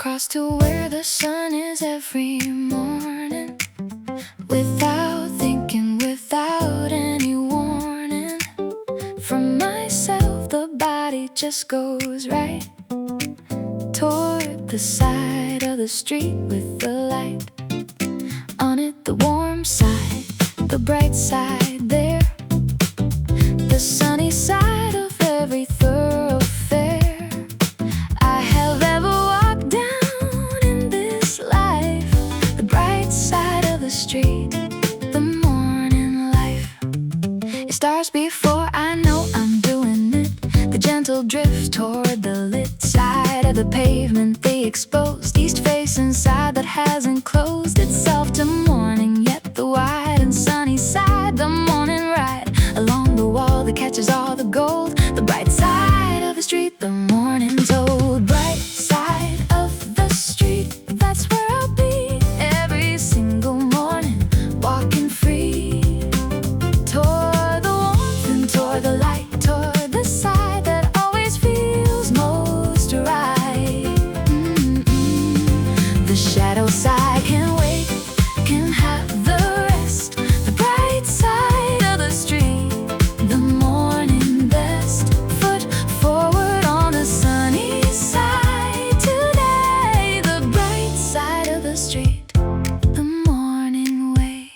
across to where the sun is every morning, without thinking, without any warning. From myself the body just goes right toward the side of the street with the light on it, the warm side, the bright side there, the sunny side of every thoroughfare I have ever walked down in this life. The bright side of the street, the morning life. It starts before I know I'm doing it. The gentle drift toward the lit side of the pavement, the exposed east face inside that hasn't closed itself to morning yet. The wide and sunny side, the morning ride along the wall that catches all the gold. The bright side of the street, the morning's old. Bright side of the street, that's where I'll be every single morning, walking free toward the warmth and toward the light, toward the side that always feels most right. The shadow side can wait, can have the rest. The bright side of the street, the morning best. Foot forward on the sunny side today. The bright side of the street, the morning way.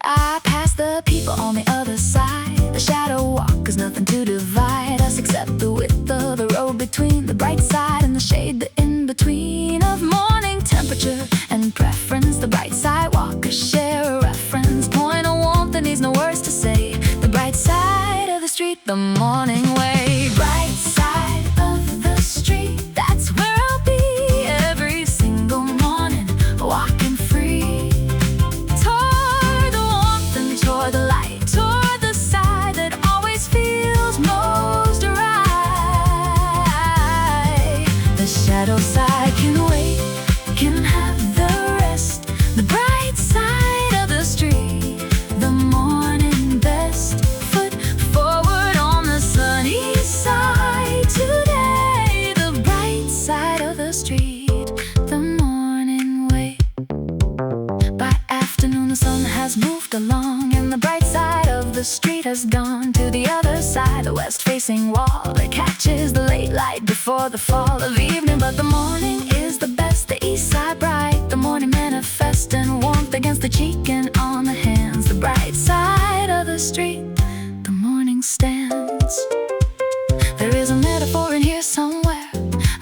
I pass the people on the other side. The shadow walk, 'cause nothing to divide us except the width of the road between the bright side and the shade, the in-between of morning temperature and preference. The bright side walkers share a reference point of warmth that needs no words to say. The bright side of the street, the morning way. Bright side of the street, that's where I'll be every single morning, walking free toward the warmth and toward the light, toward the side that always feels most right. The shadow side can wait, can have the rest. The bright side of the street, the morning best. Foot forward on the sunny side today. The bright side of the street, the morning way. By afternoon the sun has moved along, and the bright side of the street has gone to the other side, the west-facing wall that catches the late light before the fall of evening. But the morning is the best, the east side bright. The morning manifest in warmth against the cheek and on the hands. The bright side of the street, the morning stands. There is a metaphor in here somewhere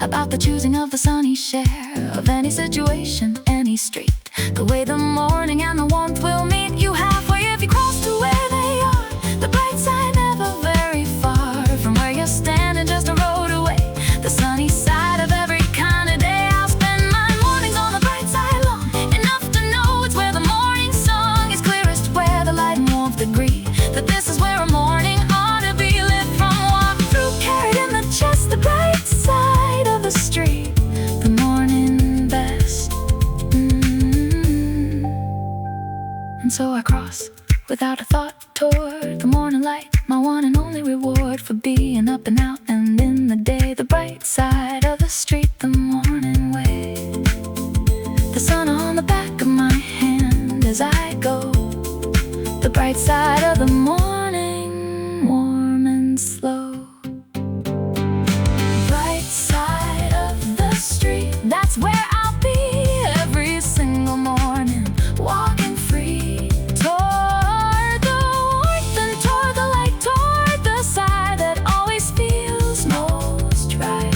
about the choosing of the sunny share of any situation, any street. The way the morning and the warmth will meet you halfway if you cross to where they are. The bright side never very far from where you're standing, just a road away. The sunny side of every kind of day. I'll spend my mornings on the bright side long enough to know it's where the morning song is clearest, where the light and warmth agree that this is where a morning ought to be lit from. Walk through, carried in the chest. The bright side of the street, the morning best. And so I cross without a thought toward the morning light, my one and only reward for being up and out and in the day. The bright side of the street, the morning way. The sun on the back of my hand as I go. The bright side of the morning, warm and slow. Bright side of the street, that's where I'll be every single morning, walking free toward the warmth and toward the light, toward the side that always feels most right.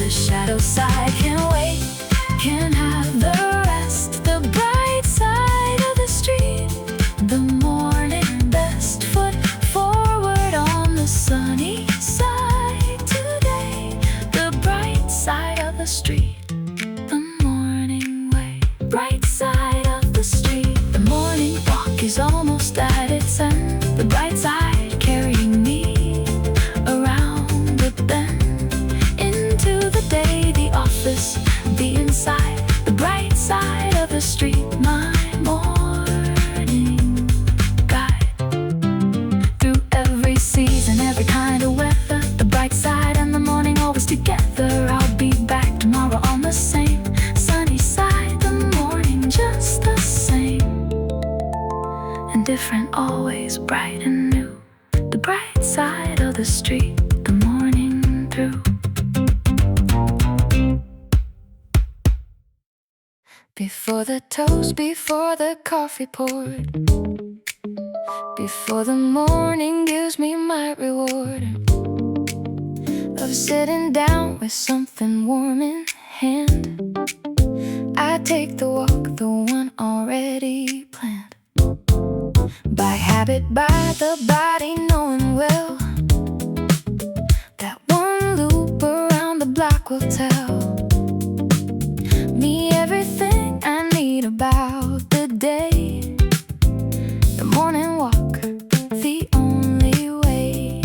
The shadow side can wait, can have the rest. The bright side of the street, the morning best. Foot forward on the sunny side today. The bright side of the street, the morning way. Bright side of the street, the morning walk is almost at its end. The bright side carrying me around the bend into the day, the office, the inside. The bright side of the street, my morning guide. Through every season, every kind of weather, the bright side and the morning always together. is bright and new. The bright side of the street, the morning through. Before the toast, before the coffee poured, before the morning gives me my reward of sitting down with something warm in hand, I take the walk, the one already planned. By habit, by the body knowing well, that one loop around the block will tell me everything I need about the day. The morning walk, the only way.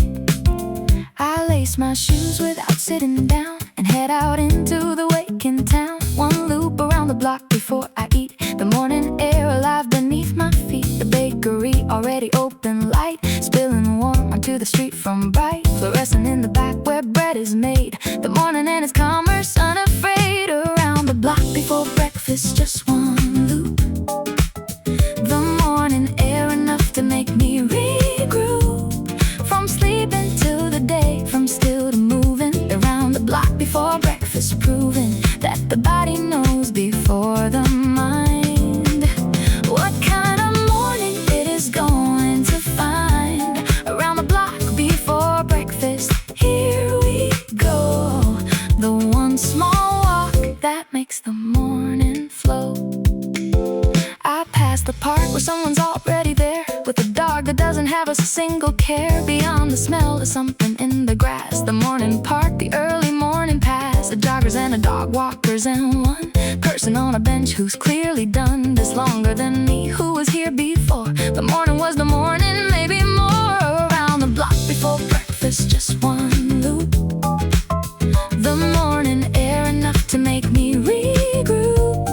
I lace my shoes without sitting down and head out into the waking town. One loop around the block before I eat. The morning air alive beneath my feet. The bakery already open, light spilling warm onto the street from bright fluorescent in the back where bread is made. The morning and its commerce unafraid. Around the block before breakfast, just one loop. The morning air enough to make me regroup. From sleeping to the day, from still to moving. Around the block before breakfast, proving that the body knows before the mind what kind of morning it is going to find. Around the block before breakfast, here we go. The one small walk that makes the morning flow. I pass the park where someone's already there, with a dog that doesn't have a single care. Beyond the smell of something in the grass, the morning park, the early morning pass. The joggers and the dog walkers, and one person on a bench who's clearly done this longer than me, who was here before. The morning was the morning, maybe more. Around the block before breakfast, just one loop. The morning air enough to make me regroup.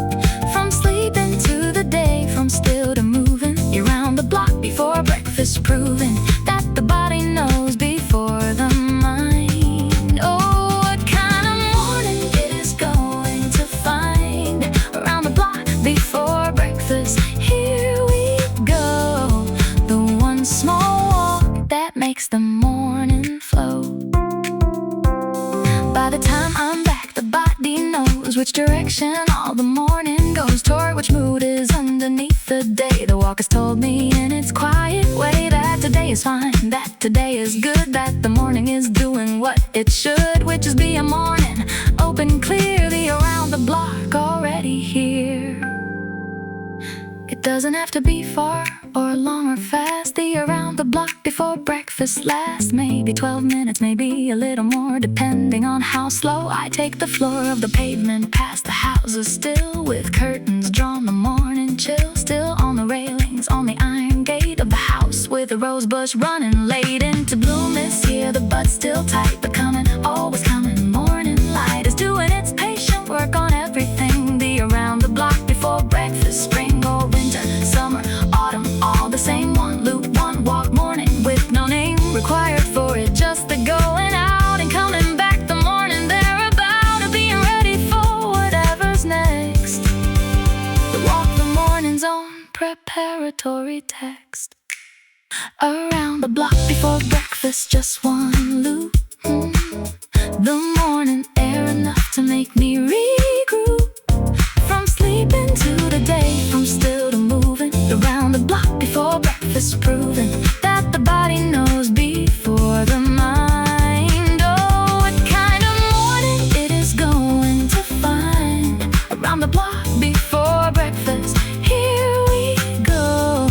From sleeping to the day, from still to moving. Around the block before breakfast, proving that the body knows before the mind. Oh, what kind of morning it is going to find. Around the block before breakfast, here we go. The one small walk that makes the morning flow. By the time I'm back, the body knows which direction all the morning goes toward, which mood is underneath the day. The walk has told me in its quiet way that today is fine, that today is good, that the morning is doing what it should, which is be a morning open clearly. Around the block, already here. It doesn't have to be far or long or fast. The around the block before breakfast lasts maybe 12 minutes, maybe a little more, depending on how slow I take the floor of the pavement past the houses, still with curtains drawn, the morning chill still on the railings, on the iron gate of the house, with a rose bush running late into bloom this year. The bud's still tight, but coming, always coming. Morning light is doing its patient work on everything. The around the block before breakfast, spring or winter, summer, autumn, all the same. One loop, one walk, morning with no name required for it, just the going out and coming back. The morning thereabout of being ready for whatever's next. The walk, the morning's own preparatory text. Around the block before breakfast, just one loop. The morning air enough to make me regroup. From sleeping to the day, from still to moving. Around the block before breakfast, proving that the body knows before the mind. Oh, what kind of morning it is going to find. Around the block before breakfast, here we go.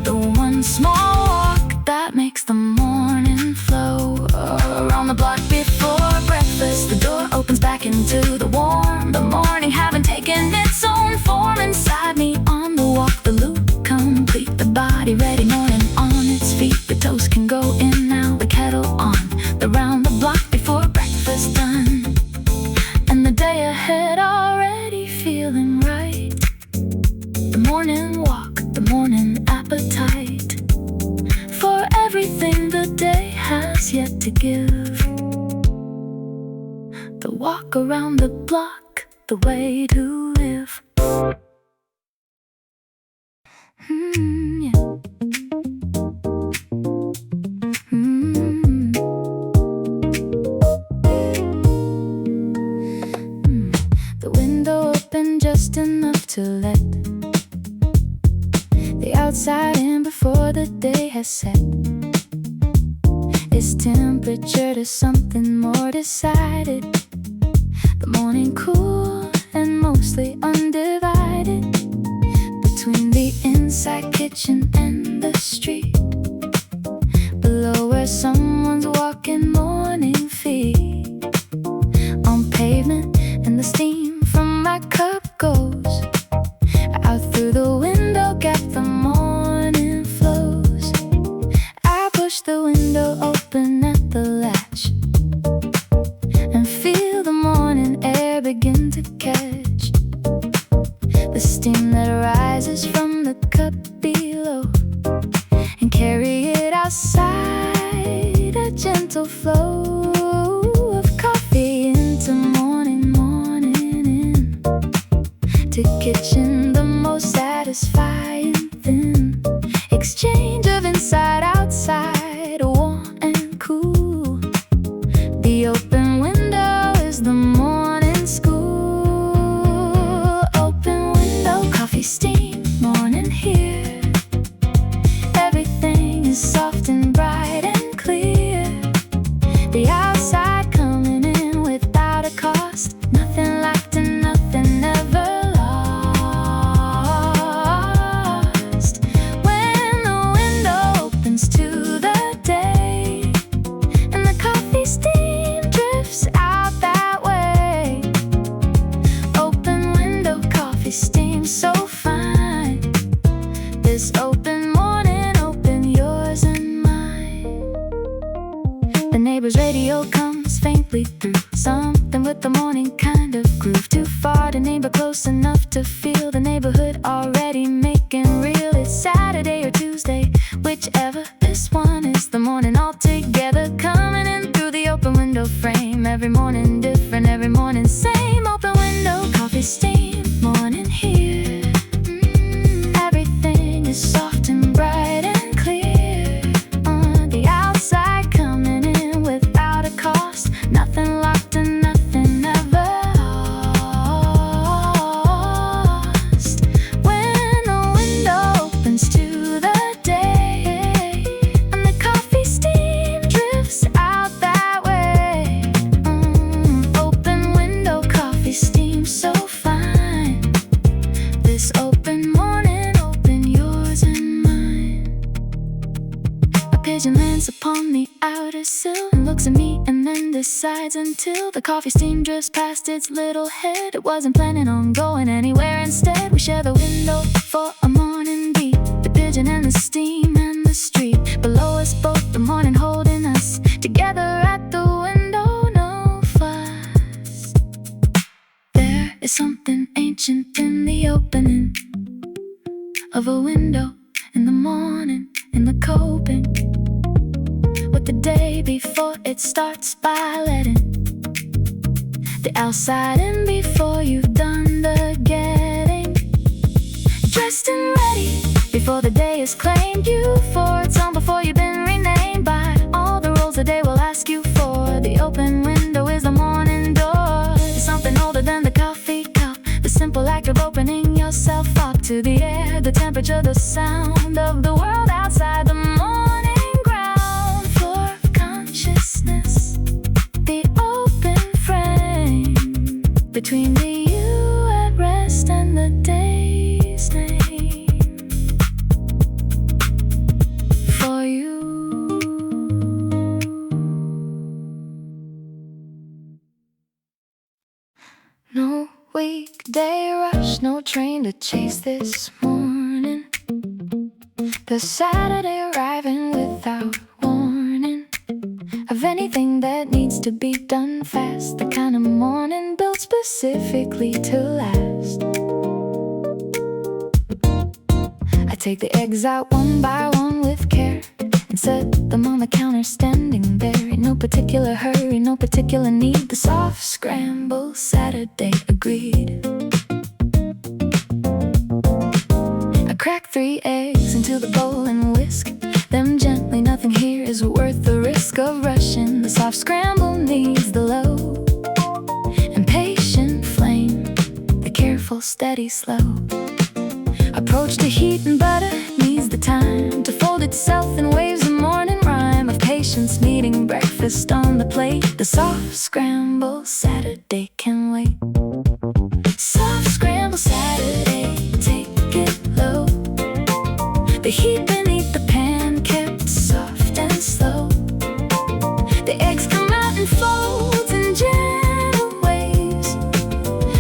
The one small walk that makes the morning flow. Around the block before breakfast, the door opens back into the warm. The morning having taken its own form inside me. On the walk, the loop complete, the body ready, morning on its feet. The toast can go in now, the kettle on. The round the block before breakfast done, and the day ahead already feeling right. The morning walk, the morning appetite for everything the day has yet to give. The walk around the block, the way to live. Yeah. has set its temperature to something more decided. The morning cool and mostly undivided between the inside kitchen and the street below, where someone's walking morning feet on pavement, and the steam from my cup goes out through the window gap. The morning flows. I push the window open at the latch and feel the morning air begin to catch the steam that rises from the cup below and carry it outside, a gentle flow of coffee into morning to kitchen, the most satisfying thin exchange of inside outside, warm and cool. The open window is the morning school. Open window, coffee, steam, morning here. Everything is soft and bright and clear. The outside coming in without a cost. Nothing locked and nothing ever lost. When the window opens to the day and the coffee steam drifts out that way. Open window, coffee steam so fine. This open morning, open yours and mine. The neighbor's radio comes faintly through, something with the morning kind of groove. Too far to neighbor, close enough to feel the neighborhood already making real. It's Saturday or Tuesday, whichever. This one is the morning all together, coming in through the open window frame. Every morning different, every morning same. Open window, coffee, steam, morning here. Everything is soft and bright and clear. On the outside coming in without a cost. Nothing locked and nothing ever lost. When the window opens to the day and the coffee steam drifts out that way. Open window, coffee steam so fine. This open morning, open yours and mine. A pigeon lands upon the outer sill and looks at me and then decides, until the coffee steam drifts past its little head. It wasn't planning on going anywhere. Instead, we share the window for a morning beat. The pigeon and the steam and the street below us, both the morning holding us together at the window. No fuss. There is something ancient in the opening of a window in the morning, in the coping with the day before it starts, by letting the outside in before you've done the getting dressed and ready, before the day is claimed you for its own, before you've been renamed by all the roles the day will ask you for. The open window is the morning door. It's something older than the coffee cup, the simple act of opening yourself up to the air, the temperature, the sound of the world outside. The morning ground floor of consciousness, the open frame between the you at rest and the day's name for you. No weekday rush, no train to chase this morning. The Saturday arriving without warning of anything that needs to be done fast. The kind of morning built specifically to last. I take the eggs out one by one with care and set them on the counter standing there. In no particular hurry, no particular need. The soft scramble Saturday agreed. I crack 3 eggs into the bowl and whisk them gently. Nothing here is worth the risk of rushing. The soft scramble needs the low and patient flame, the careful, steady, slow approach to heat and butter. Needs the time to fold it itself in waves of morning rhyme, of patience meeting breakfast on the plate. The soft scramble Saturday can wait. Soft scramble Saturday, take it low. The heat beneath the pan kept soft and slow. The eggs come out in folds and gentle waves,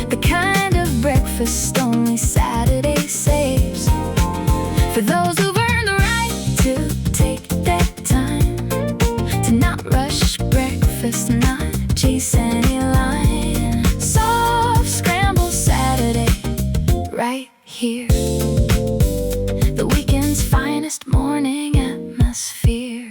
the kind of breakfast only Saturday saves. For those who've earned the right to take their time, to not rush breakfast, not chase any line. Soft scramble Saturday, right here. The weekend's finest morning atmosphere.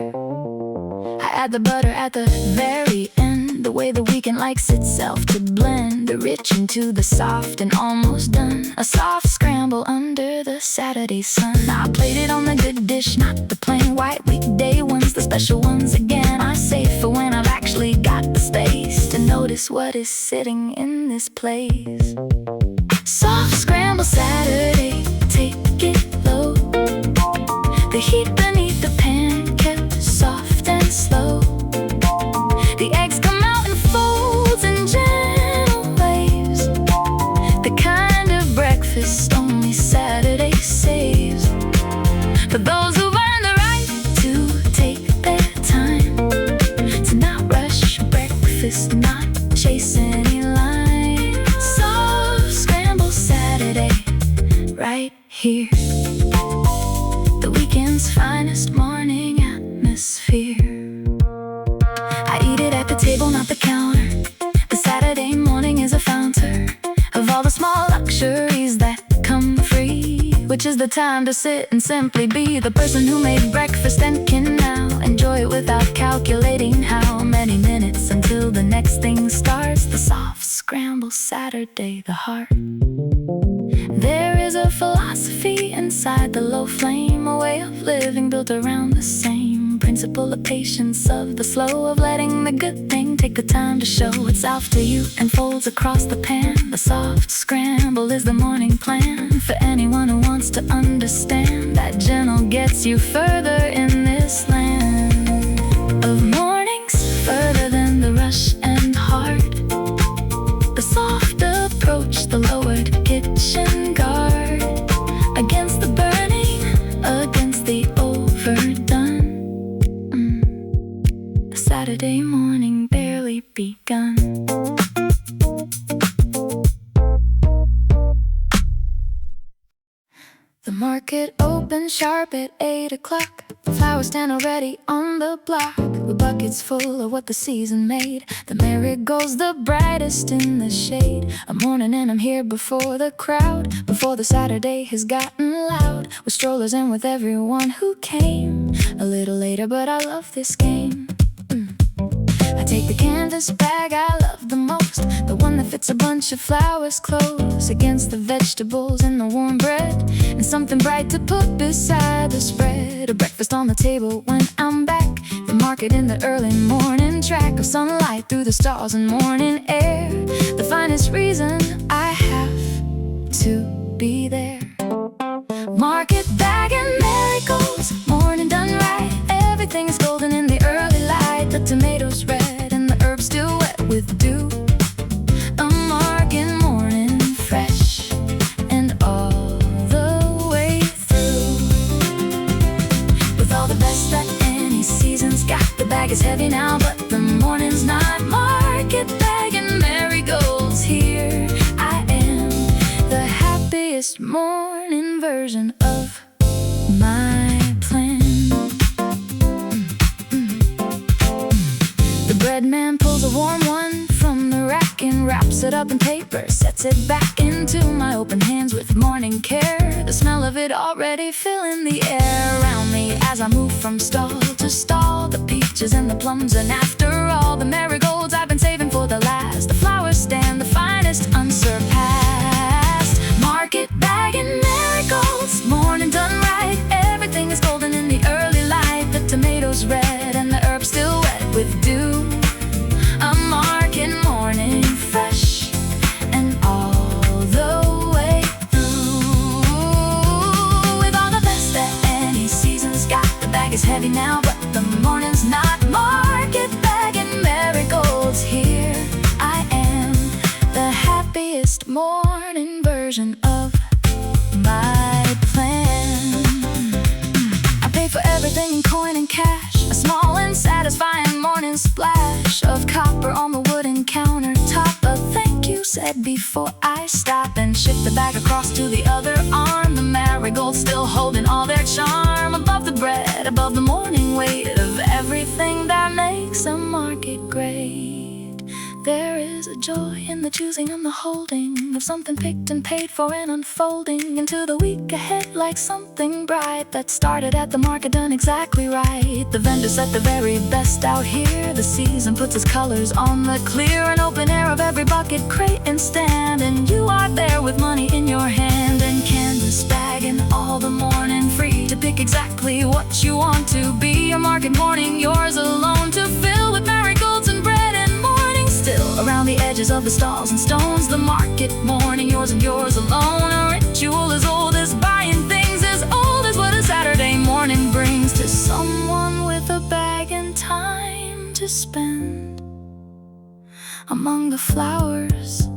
I add the butter at the very end, the way the weekend likes itself to blend, the rich into the soft and almost done. A soft scramble under the Saturday sun. I played it on the good dish, not the plain white weekday ones. The special ones again I save for when I've actually got the space to notice what is sitting in this place. Soft scramble Saturday, take it low. The heat beneath the pan kept soft and slow. The eggs come out in folds and gentle waves, the kind of breakfast only Saturday saves. For those who've earned the right to take their time, to not rush breakfast, not chase any line. Soft scramble Saturday, right here. The weekend's finest morning atmosphere. I eat it at the table, not the counter. The Saturday morning is a fountain of all the small luxuries that come free, which is the time to sit and simply be the person who made breakfast and can now enjoy it without calculating how many minutes until the next thing starts. The soft scramble Saturday, the heart. There is a philosophy inside the low flame, a way of living built around the same principle of patience, of the flow, of letting the good thing take the time to show itself to you and folds across the pan. The soft scramble is the morning plan for anyone who wants to understand that gentle gets you further in this land of mornings, further than the rush and hard. The soft approach, the lowered kitchen guard, against the burning, against the overdone. The Saturday morning barely begun. The market opens sharp at 8 o'clock. The flowers stand already on the block, with buckets full of what the season made. The marigolds the brightest in the shade. A morning and I'm here before the crowd, before the Saturday has gotten loud, with strollers and with everyone who came a little later, but I love this game. I take the canvas bag I love the most, the one that fits a bunch of flowers close against the vegetables and the warm bread, and something bright to put beside the spread. A breakfast on the table when I'm back. The market in the early morning, track of sunlight through the stars and morning air. The finest reason I have to be there. Market bag and marigolds, morning done right. Everything is golden in the early light. The tomatoes red and the herbs still wet with dew. A market morning fresh and all the way through, with all the best that any season's got. The bag is heavy now, but the morning's not. Market bag and marigolds, here I am, the happiest morning version of my plan. The bread man pulls a warm one from the rack and wraps it up in paper, sets it back into my open hands with morning care. The smell of it already filling the air around me as I move from stall to stall. The peaches and the plums, and after all, the marigolds I've been saving for the last. The flowers stand the finest, unsurpassed. Market bag and marigolds, morning done right. Everything is golden in the early light. The tomatoes red and the herbs still wet with dew. A market morning fresh and all the way through, with all the best that any season's got. The morning version of my plan. I pay for everything in coin and cash, a small and satisfying morning splash of copper on the wooden countertop. A thank you said before I stop and shift the bag across to the other arm. The marigolds still holding all their charm. Above the bread, above the morning weight of everything that makes a market great. There is a joy in the choosing and the holding of something picked and paid for and unfolding into the week ahead like something bright that started at the market done exactly right. The vendors set the very best out here. The season puts its colors on the clear and open air of every bucket, crate and stand. And you are there with money in your hand and canvas bag and all the morning free to pick exactly what you want to be. A market morning yours alone to fill with marigolds and bread and morning still around the edges of the stalls and stones. The market morning yours and yours alone. A ritual as old as buying things, as old as what a Saturday morning brings to someone with a bag and time to spend among the flowers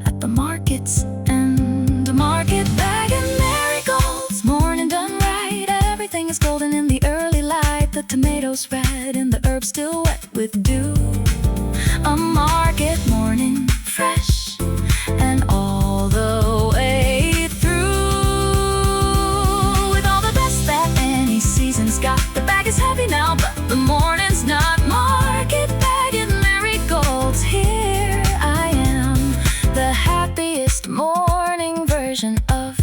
at the market's end. A market bag and marigolds, morning done right. Everything is golden in the early light. The tomatoes red and the herbs still wet with dew. A market morning, fresh and all the way through, with all the best that any season's got. The bag is heavy now, but the morning's not. Market bag and marigolds, here I am, the happiest morning version of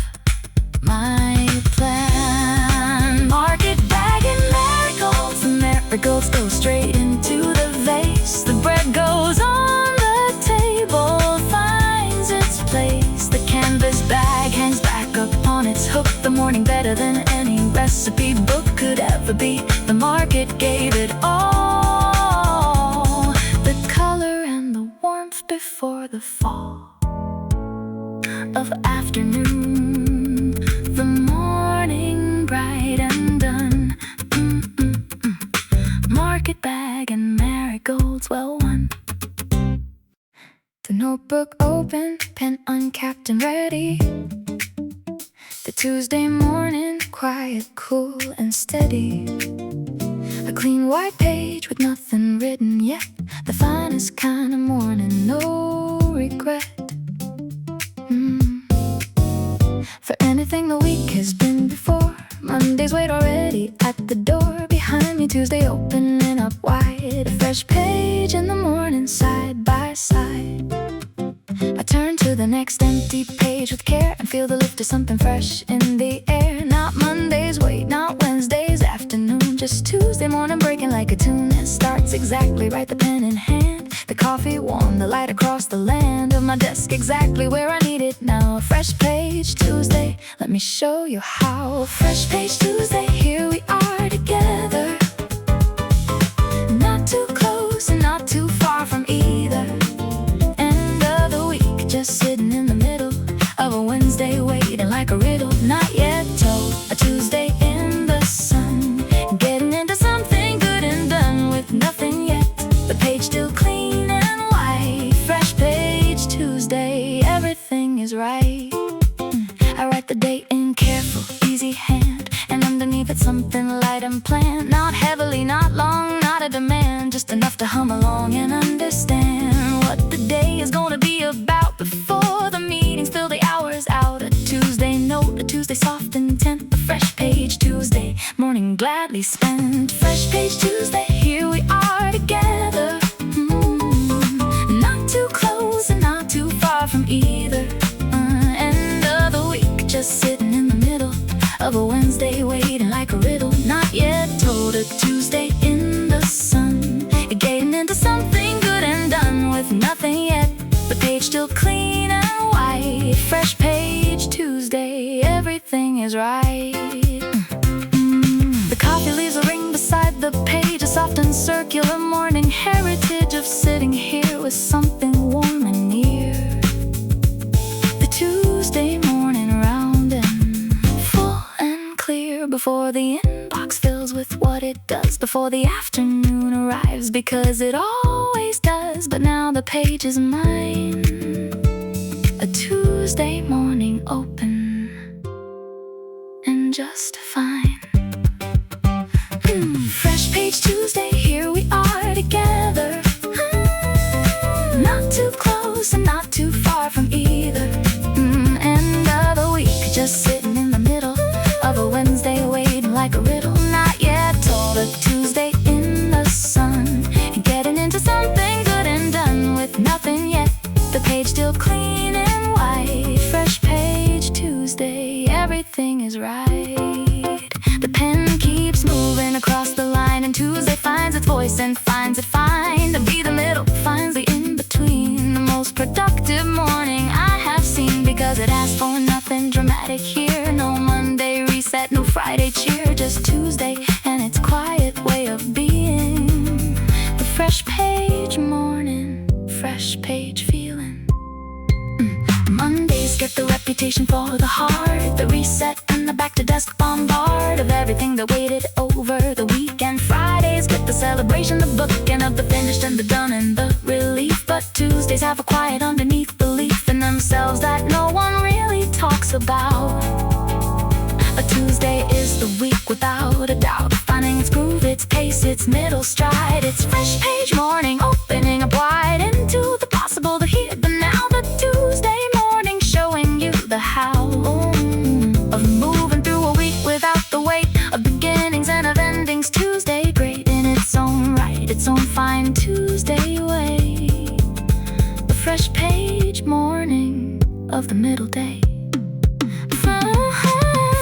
my plan. Market bag and marigolds, the marigolds go straight into the vase. The bread goes on the table, finds its place. The canvas bag hangs back up on its hook. The morning better than any recipe book could ever be. The market gave it all, the color and the warmth before the fall of afternoon. The morning bright and done. Market bag and marigolds well won. The notebook open, pen uncapped and ready. The Tuesday morning, quiet, cool and steady. A clean white page with nothing written yet. The finest kind of morning, no regret. For anything the week has been before. Monday's wait already at the door. Behind me, Tuesday opening up wide. A fresh page in the morning, side by side. I turn to the next empty page with care and feel the lift of something fresh in the air. Not Monday's wait, not Wednesday's afternoon, just Tuesday morning breaking like a tune. It starts exactly right, the pen in hand, the coffee warm, the light across the land of my desk exactly where I need it now. A fresh page Tuesday, let me show you how. A fresh page Tuesday, here we are together, not too close and not too far from either. End of the week, just sitting in the middle of a Wednesday waiting like a riddle not yet told. A Tuesday in the sun, getting into something good and done with nothing yet. The page still clean and white. Fresh page Tuesday, everything is right. I write the date in careful, easy hand, and underneath it something light and planned. Not heavily, not long, not a demand, just enough to hum along and understand what the day is gonna be about. Before the meetings, fill the hours out. A Tuesday note, a Tuesday soft intent. A fresh page Tuesday, morning gladly spent. Fresh page Tuesday, here we are together, not too close and not too far from either. End of the week, just sitting in the middle of a Wednesday waiting like a riddle not yet told. A Tuesday in the sun, getting into something good and done with nothing yet. The page still clean and white. Fresh page Tuesday, everything is right. The coffee leaves a ring beside the page, a soft and circular morning heritage of sitting here with something warm and near. The Tuesday morning round and full and clear before the inbox fills with what it does, before the afternoon arrives, because it always does. But now the page is mine. A Tuesday Tuesday morning open and just fine. Fresh page Tuesday, here we are together. Not too close and not too far from either. End of the week, just sitting in the middle of a Wednesday, waiting like a riddle. Not yet told, a Tuesday in the sun, getting into something good and done with nothing yet. The page still clean and white. Fresh page Tuesday, everything is right. The pen keeps moving across the line, and Tuesday finds its voice and finds it fine to be the middle, finds the in-between. The most productive morning I have seen, because it asks for nothing dramatic here. No Monday reset, no Friday cheer, just Tuesday and its quiet way of being. The fresh page morning, fresh page feeling. Mondays get the reputation for the heart, the reset and the back-to-desk bombard of everything that waited over the weekend. Fridays get the celebration, the booking of the finished and the done and the relief. But Tuesdays have a quiet underneath belief in themselves that no one really talks about. A Tuesday is the week without a doubt, finding its groove, its pace, its middle stride. It's fresh page morning, opening up wide into the possible, the here, the now. The Tuesday morning showing you the how of moving through a week without the weight of beginnings and of endings. Tuesday great in its own right, its own fine Tuesday way. The fresh page morning of the middle day.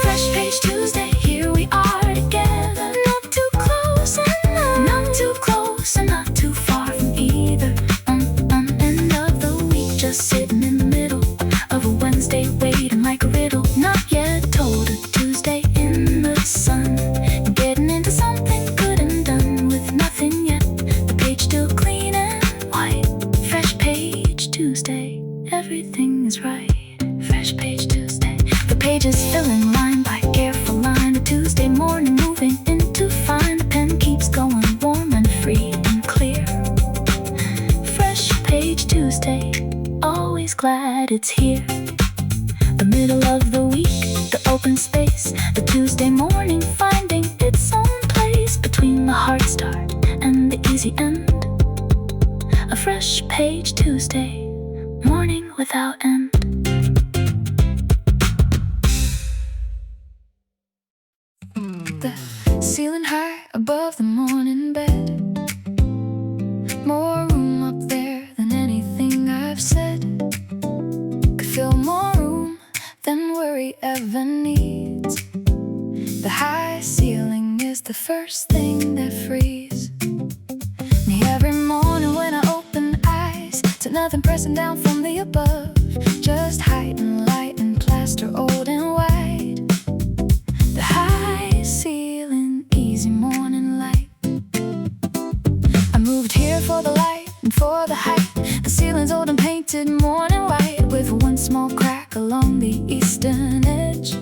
Fresh page Tuesday, here we are together. Not too close and not too close and not too far from either. End of the week, just sitting in the middle of a Wednesday, waiting like a riddle. Not yet told, a Tuesday in the sun, getting into something good and done with nothing yet. The page still clean and white. Fresh page Tuesday, everything is right. Fresh page Tuesday. The page is filling line by careful line. A Tuesday morning moving into fine. The pen keeps going warm and free and clear. Fresh page Tuesday, always glad it's here. The middle of the week, the open space. The Tuesday morning finding its own place between the hard start and the easy end. A fresh page Tuesday, morning without end. The ceiling high above the morning bed, more room up there than anything I've said. Could fill more room than worry ever needs. The high ceiling is the first thing that frees me every morning when I open eyes to nothing pressing down from the above. Just height and light and plaster old and wide. The high ceiling, easy morning light. I moved here for the light and for the height. The ceiling's old and painted morning white, with one small crack along the eastern edge.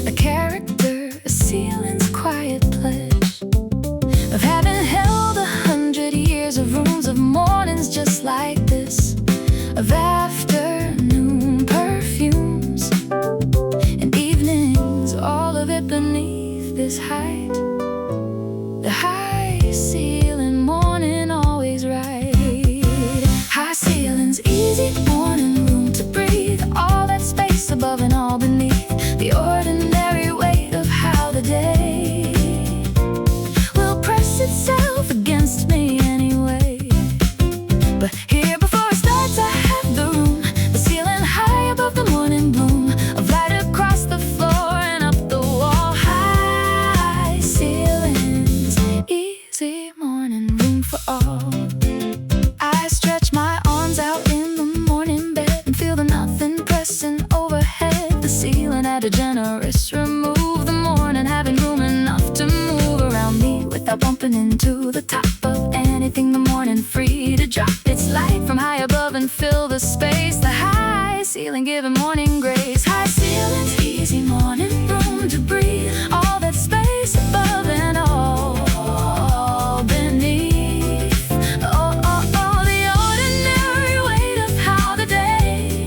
A character, a ceiling's quiet pledge of having held 100 years of rooms of mornings just like this, of afternoon perfumes and evenings, all of it beneath this height. The high ceiling morning always right. High ceilings, easy morning room to breathe. All that space above and all beneath. The ordinary weight of how the day will press itself against me anyway. But here before it starts I have the room. The ceiling high above the morning bloom of light across the floor and up the wall. High ceilings, easy morning room for all. I stretch my arms out in the morning bed and feel the nothing pressing overhead. The ceiling at a generous remove. The morning having room enough to move around me without bumping into the top of anything. The morning free to drop its light from high above and fill the space. The high ceiling giving morning grace. High ceilings, easy morning room to breathe. All that space above and all beneath. Oh, the ordinary weight of how the day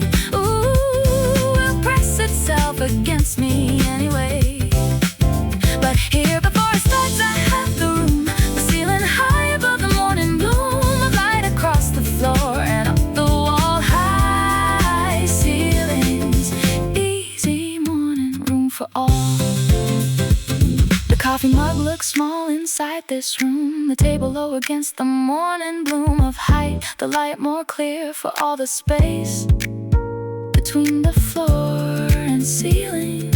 inside this room, the table low against the morning bloom of height, the light more clear for all the space between the floor and ceiling.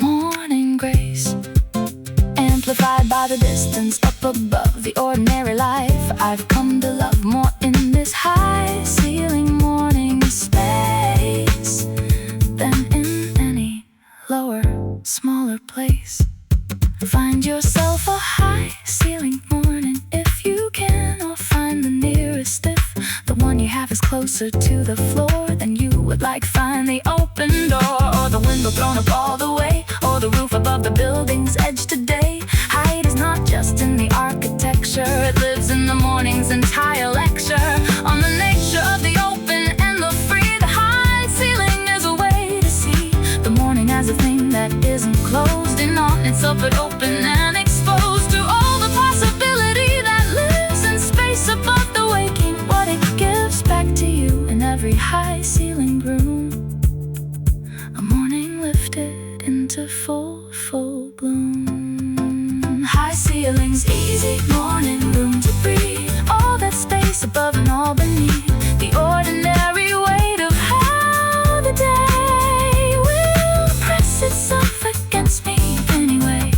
Morning grace, amplified by the distance up above the ordinary life I've come to love more in this high ceiling morning space than in any lower, smaller place. Find yourself a high ceiling morning if you can, or find the nearest if the one you have is closer to the floor than you would like. Find the open door, or the window thrown up all the way, or the roof above the building's edge today. Height is not just in the architecture, it lives in the morning's entire lecture on the nature of the open and the free. The high ceiling is a way to see the morning as a thing that isn't closed in on itself, but open and exposed to all the possibility that lives in space above the waking. What it gives back to you in every high ceiling room, a morning lifted into full bloom. High ceilings, easy morning room to breathe, all that space above and all beneath, the ordinary weight of how the day will press itself against me anyway.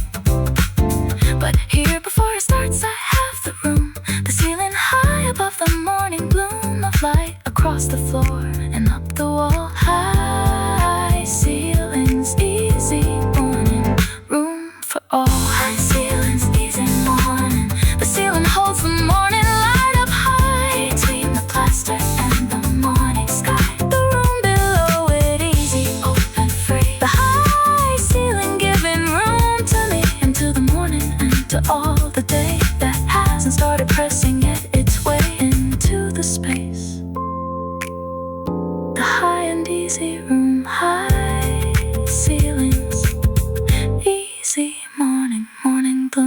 But here before it starts I have the room, the ceiling high above the morning bloom of light across the floor and up the wall. High ceilings, easy morning room for all. High ceilings, easy morning. The ceiling holds the morning light up high between the plaster and the morning sky. The room below it easy, open, free. The high ceiling giving room to me and to the morning and to all the day that hasn't started pressing yet its way into the space. The high and easy room, high ceilings, easy morning bloom.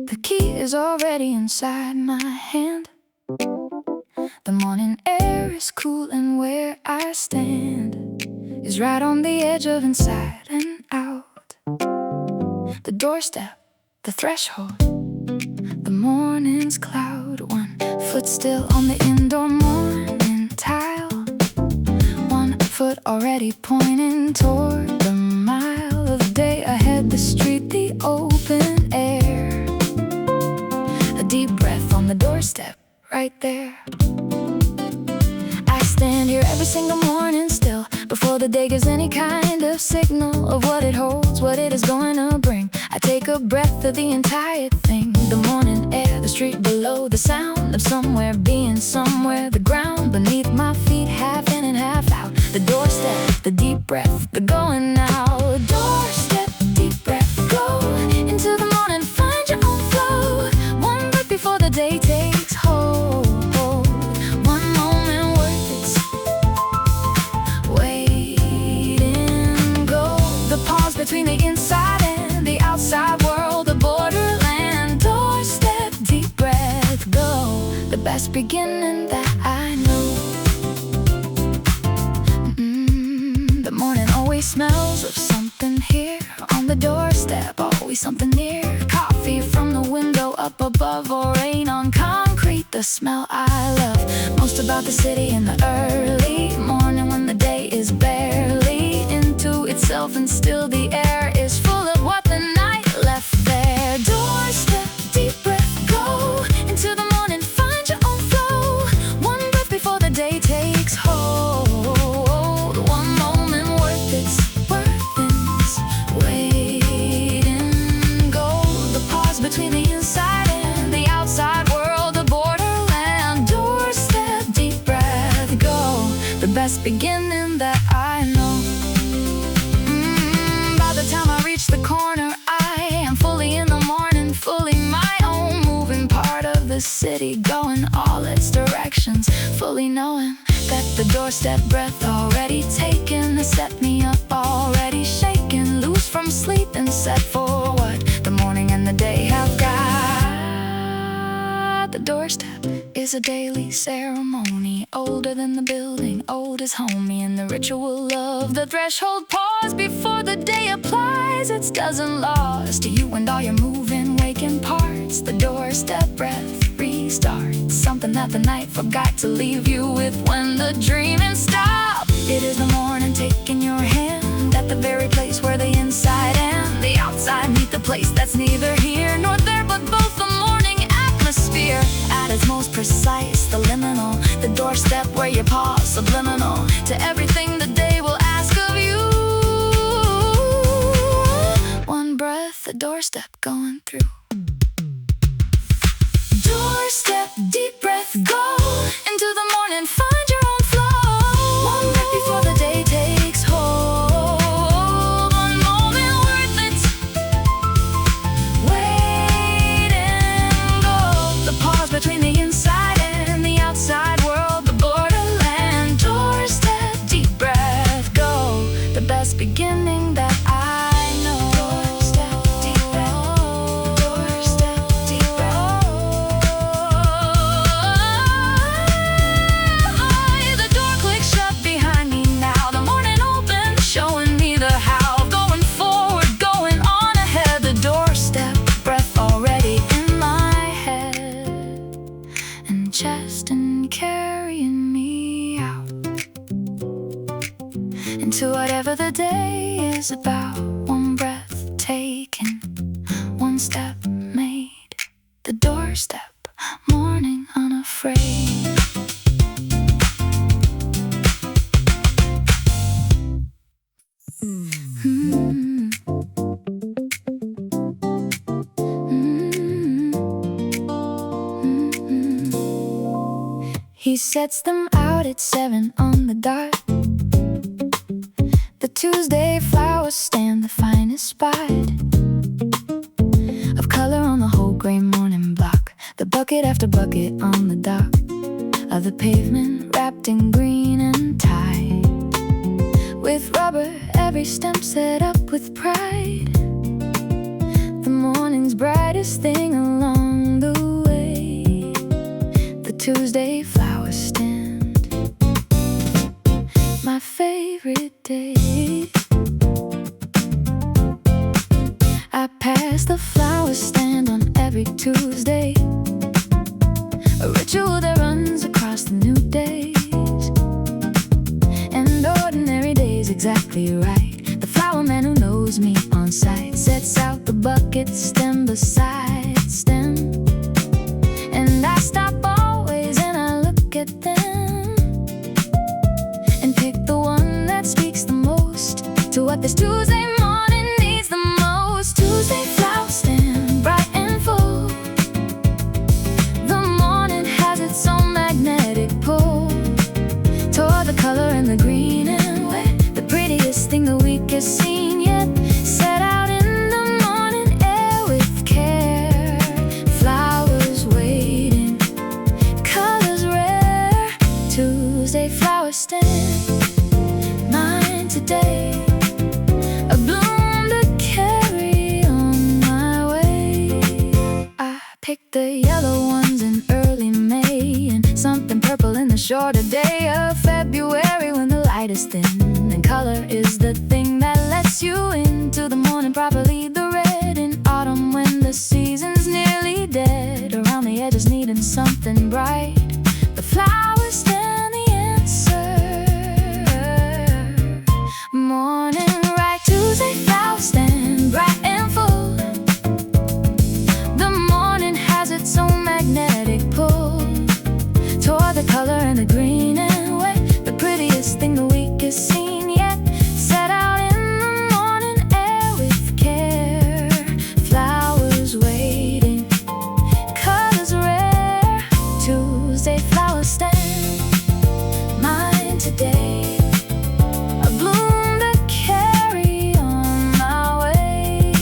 The key is already inside my hand. The morning air is cool and where I stand is right on the edge of inside and out. The doorstep, the threshold, the morning's cloud. 1 foot still on the indoor morning tile, 1 foot already pointing toward the mile of day ahead, the street, the open air. A deep breath on the doorstep right there. I stand here every single morning still, before the day gives any kind of signal of what it holds, what it is going to bring. I take a breath of the entire thing, the morning air, the street below, the sound of somewhere being somewhere, the ground beneath my feet, half in and half out. The doorstep, the deep breath, the going out. Doorstep, deep breath, go into the morning, find your own flow. 1 breath before the day takes hold. 1 moment worth its weight in gold. The pause between the inside and the outside world, the borderland. Doorstep, deep breath, go. The best beginning that I know. The morning always smells of something here on the doorstep, always something near. Coffee from the window up above, or rain on concrete, the smell I love most about the city in the early morning, when the day is barely into itself and still the air is full of what the night left there. Doorstep, deep breath, go into the morning, find your own flow. 1 breath before the day takes hold. 1 moment worth its weight in gold. The pause between the inside and the outside world, the borderland. Doorstep, deep breath, go. The best beginning that I know. By the time I reach the corner, I am fully in the morning, fully my own, moving part of the city, going all its directions, fully knowing that the doorstep breath already taken has set me up, already shaken, loose from sleep and set for what the morning and the day have got. The doorstep is a daily ceremony, older than the building, old as homey, and the ritual of the threshold pause before the day applies its dozen laws to you and all your moving, waking parts. The doorstep breath restarts, something that the night forgot to leave you with when the dreaming stopped. It is the morning taking your hand at the very place where the inside and the outside meet, the place that's neither here nor there, but both the morning atmosphere at its most precise, the liminal, the doorstep where you pause, subliminal to everything the day will ask of you. One breath, the doorstep going through. Doorstep, deep breath, go into the morning, find your own flow. One breath before the day takes hold. One moment worth it. Wait and go. The pause between the inside and the outside world, the borderland. Doorstep, deep breath, go. The best beginning that I know. Doorstep, deep breath. Doorstep, deep breath. The door clicks shut behind me now. The morning opens, showing me the how. Going forward, going on ahead. The doorstep breath already in my head and chest, and carrying me out into whatever the day is about. One breath taken, one step made. The doorstep, morning unafraid. He sets them out at 7 on the dot. The Tuesday flowers stand the finest spot of color on the whole gray morning block. The bucket after bucket on the dock of the pavement, wrapped in green and tied with rubber, every stem set up with pride. The morning's brightest thing along the way, the Tuesday flowers stand, my favorite day. I pass the flower stand on every Tuesday, a ritual that runs across the new days and ordinary days. Exactly right. The flower man who knows me on sight sets out the bucket stem beside stem, and I stop always and I look at them and pick the one that speaks the most to what this Tuesday morning needs the most. Tuesday flower stand, bright and full. The morning has its own magnetic pull toward the color and the green and wet, the prettiest thing the week has seen yet. Set out in the morning air with care, flowers waiting, colors rare. Tuesday flower stand, mine today, a bloom to carry on my way. I picked the yellow ones in early May, and something purple in the shorter day of February, when the light is thin and color is the thing that lets you into the morning properly. The red in autumn when the season's nearly dead, around the edges needing something bright. The flowers stand the answer. Morning right, Tuesday flowers stand, bright and full. The morning has its own magnetic pull toward the color and the green and wet, the prettiest thing the week has seen yet. Set out in the morning air with care, flowers waiting, colors rare. Tuesday flowers stand, mine today, a bloom to carry on my way.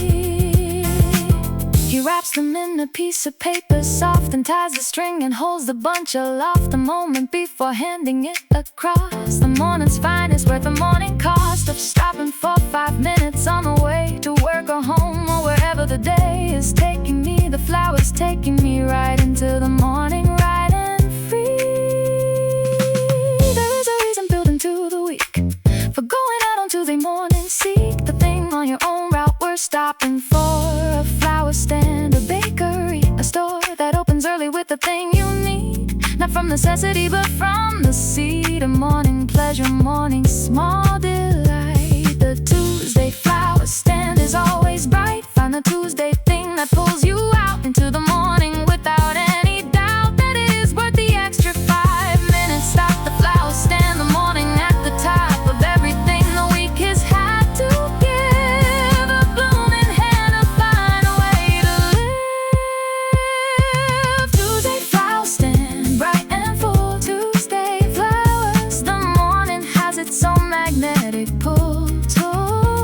He wraps them in a piece of paper soft and ties the string and holds the bunch aloft the moment before handing it across. The morning's finest, worth the morning cost of stopping for 5 minutes on the way to work or home or wherever the day is taking me. The flowers taking me right into the morning, right and stopping for a flower stand, a bakery, a store that opens early with the thing you need. Not from necessity, but from the seed. A morning pleasure, morning small delight. The Tuesday flower stand is always bright. Find the Tuesday thing that pulls you out into the morning without any doubt that it is worth the extra 5 minutes. Stop the flower stand, the morning at the top of everything the week has had to give. A blooming hand, a fine way to live. Tuesday flower stand, bright and full. Tuesday flowers, the morning has its own magnetic pull.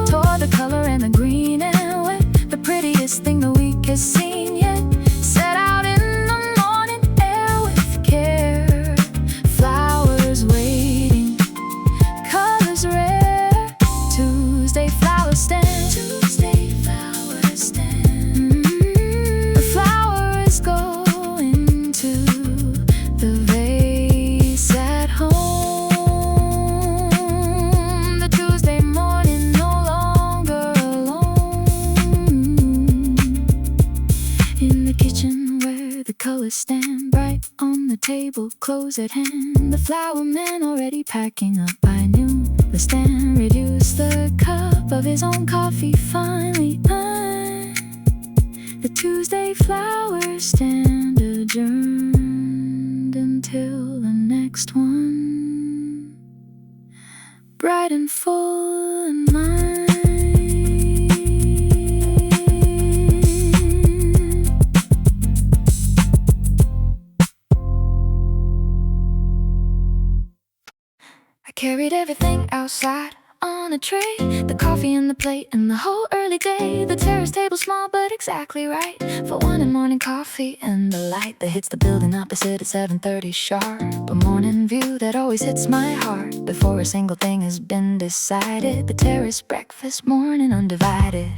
Toward the color and the green and wet, the prettiest thing the week has seen yet. Set out in the morning air with care. Flowers waiting, colors rare. Tuesday flower stand. Tuesday flower stand. The flower is going to the vase at home. The Tuesday morning no longer alone. In the kitchen where the colors stand bright on the table, close at hand. The flower man already packing up by noon. The stand reduced the cup of his own coffee finally earned. The Tuesday flower stand adjourned until the next one, bright and full in mind. I carried everything outside on a tray, the coffee and the plate and the whole early day. The terrace table small but exactly right for one and morning coffee and the light that hits the building opposite at 7:30 sharp. A morning view that always hits my heart before a single thing has been decided. The terrace breakfast morning undivided.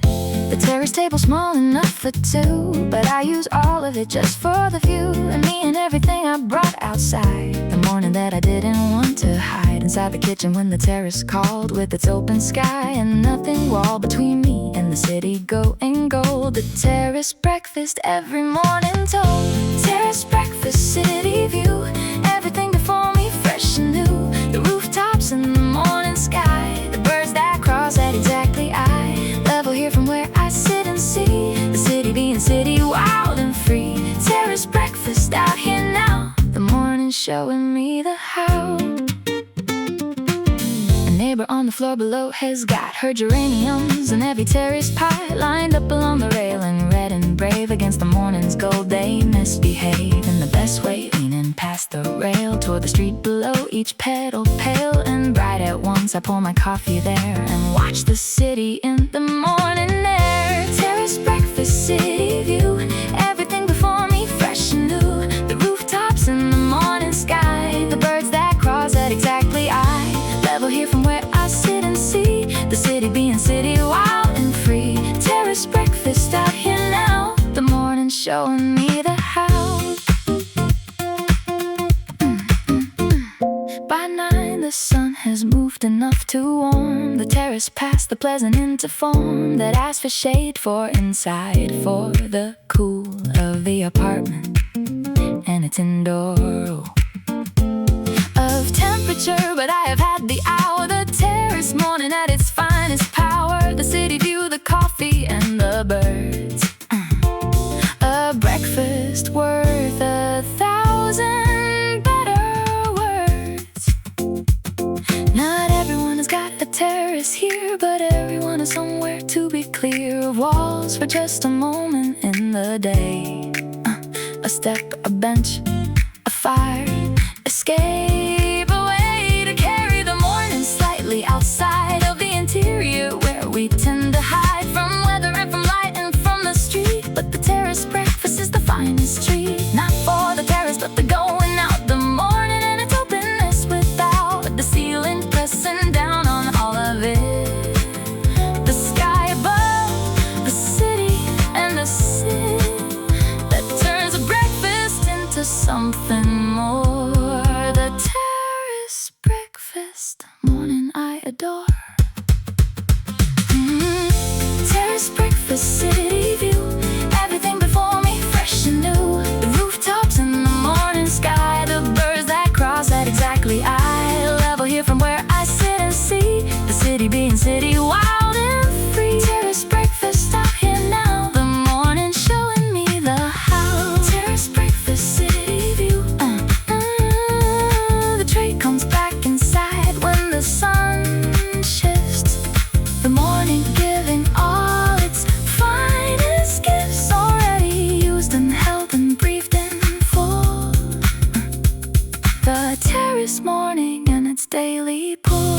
The terrace table small enough for two, but I use all of it just for the view and me and everything I brought outside. The morning that I didn't want to hide inside the kitchen when the terrace called with its open sky and nothing wall between me and the city going gold. The terrace breakfast every morning told. Terrace breakfast, city view, everything before me fresh and new. The rooftops and the morning sky, the birds that cross at exactly eye level here from where I sit and see the city being city, wild and free. Terrace breakfast out here now, the morning showing me the how. Neighbor on the floor below has got her geraniums and every terrace pie lined up along the railing, red and brave against the morning's gold. They misbehave in the best way, leaning past the rail toward the street below, each petal pale and bright at once. I pour my coffee there and watch the city in the morning air. Terrace breakfast, city view, everything before me fresh and new. The rooftops and the morning sky, the birds that cross at exactly eye level here from where I sit and see the city being city, wild and free. Terrace breakfast out here now, the morning showing me the how. By 9 the sun has moved enough to warm the terrace past the pleasant into form that asks for shade for inside, for the cool of the apartment and it's indoor of temperature, but I have had the hour. The terrace morning at its finest power. The city view, the coffee and the birds. A breakfast worth 1,000 better words. Not everyone has got a terrace here, but everyone is somewhere to be clear of walls for just a moment in the day. A step, a bench, a fire, escape away to carry the morning slightly outside of the interior where we tend to hide from weather and from light and from the street. But the terrace breakfast is the finest treat, not for the terrace but the going out, the morning and its openness without the ceiling pressing down on all of it. The sky above, the city and the sea that turns a breakfast into something more. The Terrace breakfast, city view. Everything before me, fresh and new. The rooftops in the morning sky, the birds that cross at exactly eye level here from where I sit and see the city being city, wild and free. Terrace breakfast out here now, the morning showing me the how. Terrace breakfast, city view. The tray comes back inside when the sun shifts. The morning giving all its finest gifts, already used and held and breathed in full. The terrace morning and its daily pull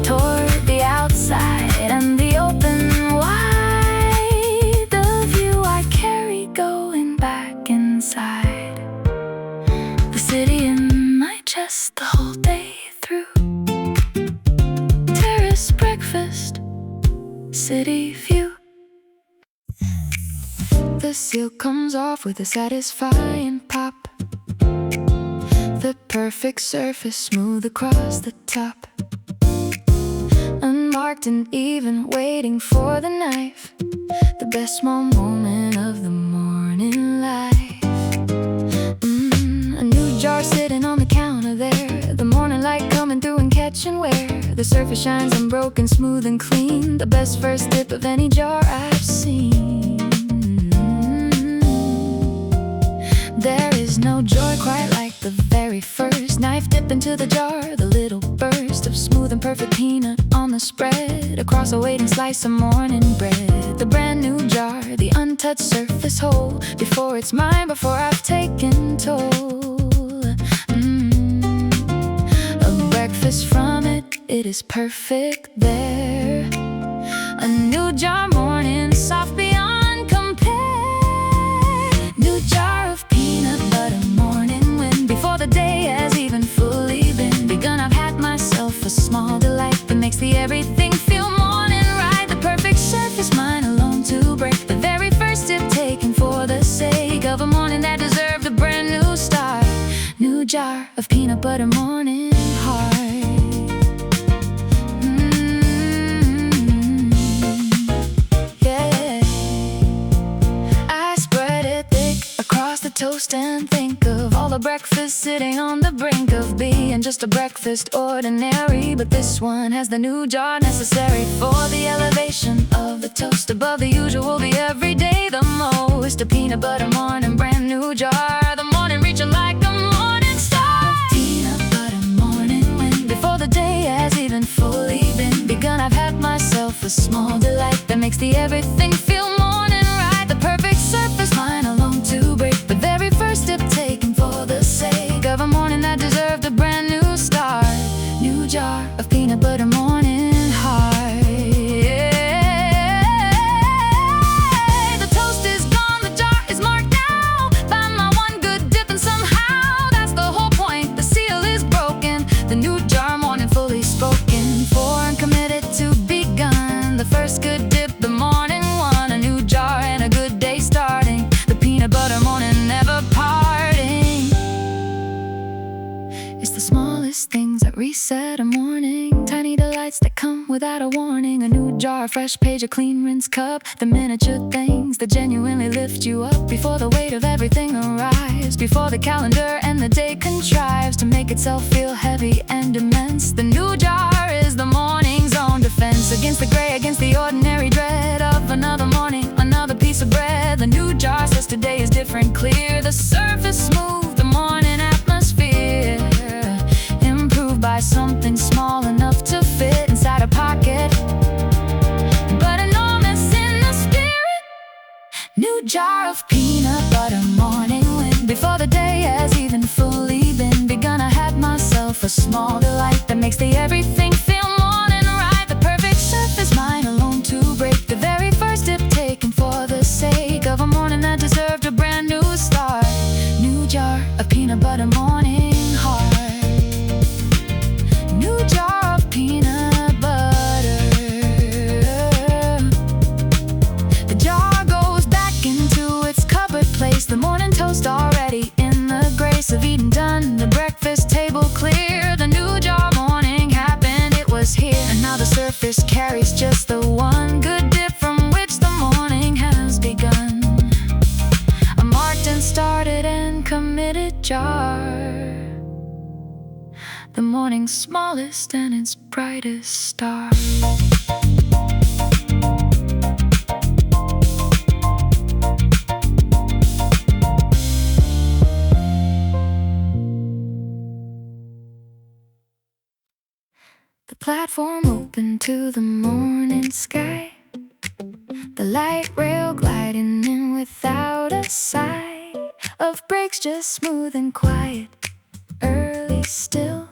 toward the outside and the open wide. The view I carry going back inside. The city in my chest the whole day through. Terrace breakfast, city view. The seal comes off with a satisfying pop. The perfect surface smooth across the top, unmarked and even, waiting for the knife. The best small moment of the morning life. A new jar sitting on the counter there. The morning light coming through and catching wear. The surface shines unbroken, smooth and clean. The best first dip of any jar I've seen. There is no joy quite like the very first knife dip into the jar. The little burst of smooth and perfect peanut on the spread, across a waiting slice of morning bread. The brand new jar, the untouched surface whole, before it's mine, before I've taken toll. A breakfast from it, it is perfect there. A new jar morning, soft beyond compare. New jar of peanut butter morning wind, before the day has even fully been begun. I've had myself a small delight that makes the everything feel morning right. The perfect surface, mine alone to break. The very first dip taken for the sake of a morning that deserved a brand new start. New jar of peanut butter morning heart. Toast and think of all the breakfast sitting on the brink of being just a breakfast ordinary. But this one has the new jar necessary for the elevation of the toast above the usual, the everyday, the most. A peanut butter morning, brand new jar. The morning reaching like a morning star. Peanut butter morning wind, before the day has even fully been begun. I've had myself a small delight that makes the everything feel morning right. The perfect surface, mine alone to break. The very first dip taken for the sake of a morning that deserved a brand new start. New jar of peanut butter morning heart. The toast is gone, the jar is marked now by my one good dip, and somehow that's the whole point. The seal is broken, the new jar morning fully spoken for and committed to begun. The first good dip, the morning one, a new jar and a good day starting. The peanut butter morning never parting. It's the smallest things that reset a morning, tiny delights that come without a warning. A new jar, a fresh page, a clean rinse cup. The miniature things that genuinely lift you up before the weight of everything arrives, before the calendar and the day contrives to make itself feel heavy and immense. The new jar is the morning's own defense against the gray, against the ordinary dread of another morning, another piece of bread. The new jar says today is different, clear. The surface smooth, the morning atmosphere improved by something small enough to fit inside a pocket, but enormous in the spirit. New jar of peanut butter morning wind, before the day has even fully been begun. I had myself a small delight that makes the everything feel morning right. The perfect surface, mine alone to break. The very first dip taken for the sake of a morning that deserved a brand new start. New jar of peanut butter morning heart. New jar of peanut butter. The jar goes back into its cupboard place. The morning toast already in the grace of eating done. The breakfast table clear. The new jar morning happened, it was here. And now the surface carries just the one good dip from morning's smallest and its brightest star. The platform open to the morning sky, the light rail gliding in without a sigh of brakes, just smooth and quiet, early still.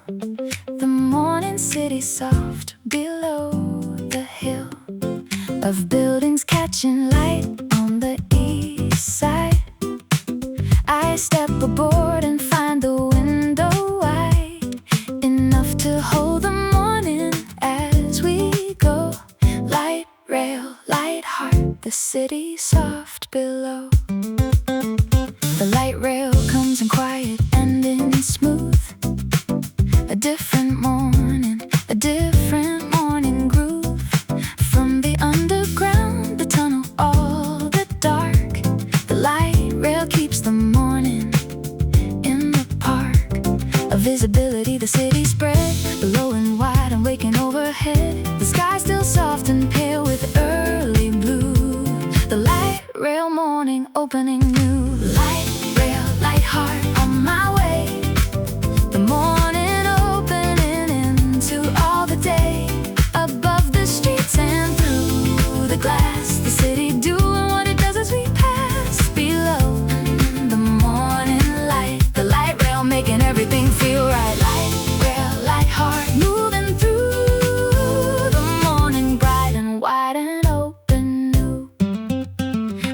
The morning city soft below the hill of buildings catching light on the east side. I step aboard and find the window wide enough to hold the morning as we go. Light rail, light heart, the city soft below. The light rail comes in quiet and in smooth. A different morning, a different morning groove. From the underground, the tunnel, all the dark. The light rail keeps the morning in the park. A visibility, the city spread below and wide and waking overhead. The sky still soft and pale with early blue. The light rail morning opening new. Light rail, light heart on my way. The morning opening into all the day. Above the streets and through the glass, the city doing what it does as we pass. Below the morning light, the light rail making everything feel right. Light rail, light heart moving through the morning, bright and wide and open new.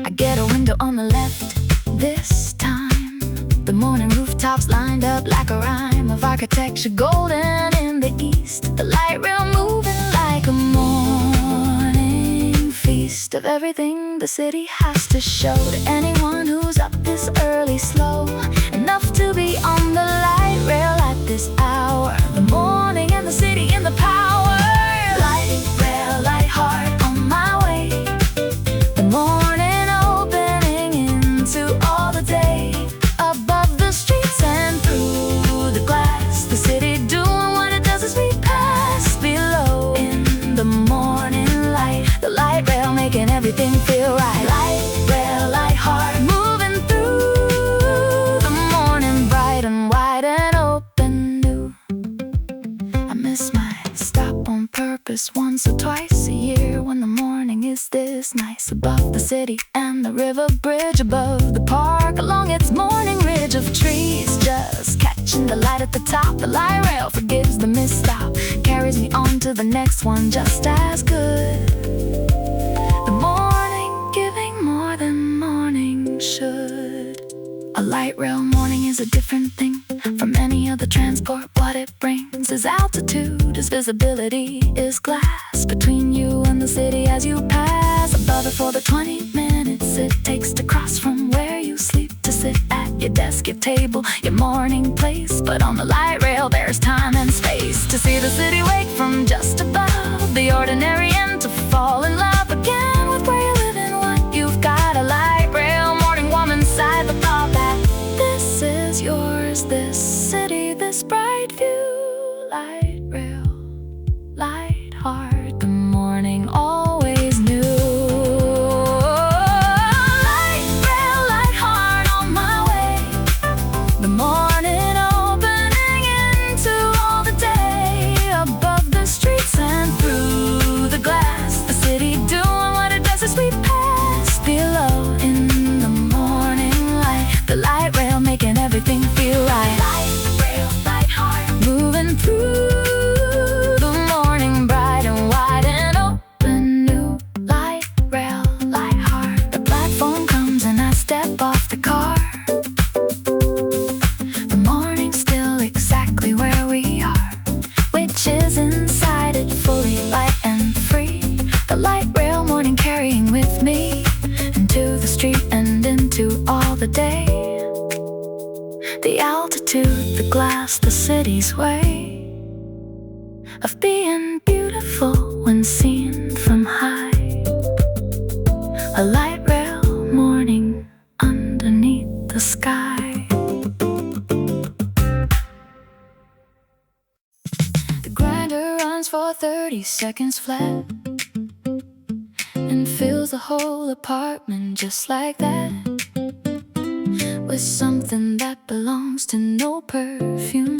I get a window on the left this time. The morning rooftops lined up like a rhyme of architecture, golden in the east. The light rail moving like a morning feast of everything the city has to show to anyone who's up this early, slow enough to be on the light rail at this hour. The morning and the city in the power. Light rail, light heart on my way. The morning opening into all the day. Above the streets and through the glass, the city doing what it does as we pass. Below in the morning light, the light rail making everything feel right. Light rail, light heart moving through the morning, bright and wide and open new. I miss my stop on purpose once or twice a year when the morning is this nice. Above the city and the river bridge, above the park, along its morning ridge of trees, just catching the light at the top. The light rail forgives the misstop, carries me on to the next one just as good. The morning giving more than morning should. A light rail morning is a different thing from any other transport. What it brings is altitude, is visibility, is glass between you and the city as you pass above it for the 20 minutes it takes to cross from where you sleep to sit at your desk, your table, your morning place. But on the light rail there's time and space to see the city wake from just above the ordinary and to fall in love again with where you live and what you've got. A light rail morning warm inside the thought that this is yours, this city, this bright view. Light rail, light heart, the morning always new. Light rail, light heart on my way. The morning opening into all the day. Above the streets and through the glass, the city doing what it does as we pass. Below in the morning light, the light rail making everything feel right. Light rail, light heart moving through the morning, bright and wide and open new. Light rail, light heart. The platform comes and I step off the car. The morning's still exactly where we are, which is inside it, fully light and free. The light rail morning carrying with me into the street and into all the day. The altitude, the glass, the city's way of being beautiful when seen from high. A light rail morning underneath the sky. 30 seconds flat and fills the whole apartment just like that, with something that belongs to no perfume,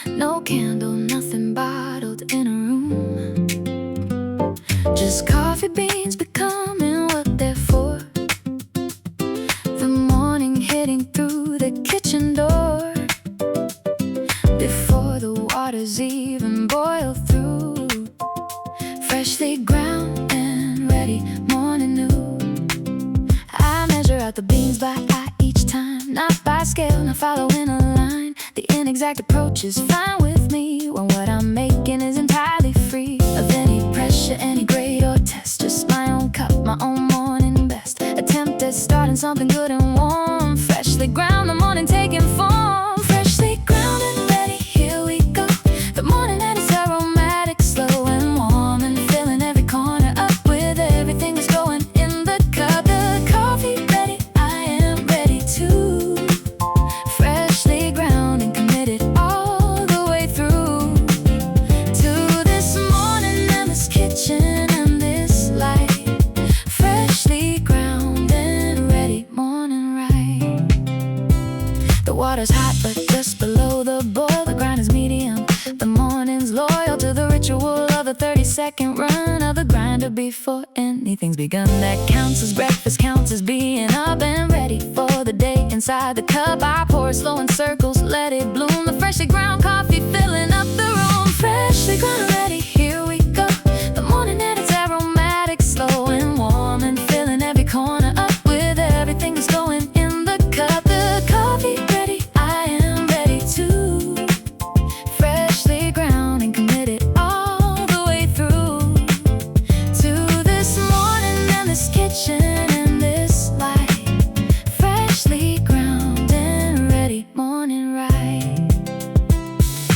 no candle, nothing bottled in a room, just coffee beans becoming what they're for, the morning hitting through the kitchen door before the water's even boiled through, freshly ground and ready, morning new. I measure out the beans by eye each time, not by scale, not following a line. The inexact approach is fine with me when what I'm making is entirely free of any pressure, any grade or test. Just my own cup, my own morning best. Attempt at starting something good and warm, freshly ground, the morning taking form. Freshly ground and ready, here we go. The morning and it's aromatic, slow and warm, and filling every corner up with everything that's going in the cup. The coffee ready, I am ready too. Freshly ground and committed all the way through to this morning and this kitchen and this light. Freshly ground and ready, morning right. The water's hot but just below the boil, the grind is medium. The morning's loyal to the ritual of the 30-second run of the grinder before anything's begun. That counts as breakfast, counts as being up and ready for the day. Inside the cup I pour slow in circles, let it bloom. The freshly ground coffee filling up the room. Freshly ground ready, here we go. The morning and it's aromatic, slow and warm, and filling every corner up with everything that's going in the cup. The coffee ready, I am ready too. Freshly ground and committed all the way through to this morning and this kitchen and this light. Freshly ground and ready, morning right.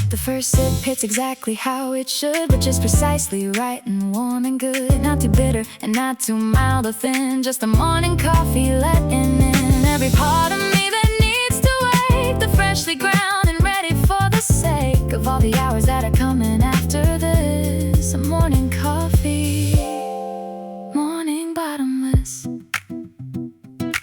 The first sip hits exactly how it should, but just precisely right and warm and good. Not too bitter and not too mild or thin, just a morning coffee letting in every part of me that needs to wake. The freshly ground and ready for the sake of all the hours that are coming after this. A morning coffee, morning bottomless.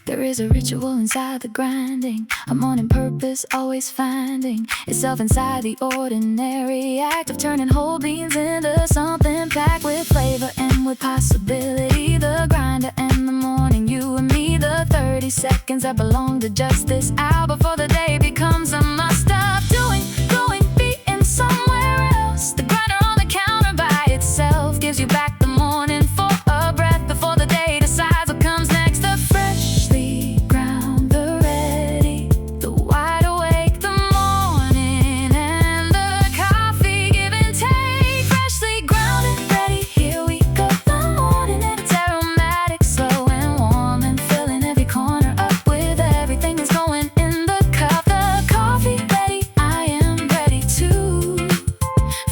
There is a ritual inside the grinding, a morning purpose always finding itself inside the ordinary act of turning whole beans into something packed with flavor and with possibility. The grinder and the morning, you and me, the 30 seconds that belong to just this hour before the day becomes a must. Stop doing, going, being somewhere else. The grinder on the counter by itself gives you back the morning for a breath before the day decides what comes next. The freshly ground, the ready, the wide awake, the morning and the coffee give and take. Freshly ground and ready, here we go. The morning and it's aromatic, slow and warm, and filling every corner up with everything that's going in the cup. The coffee ready, I am ready too.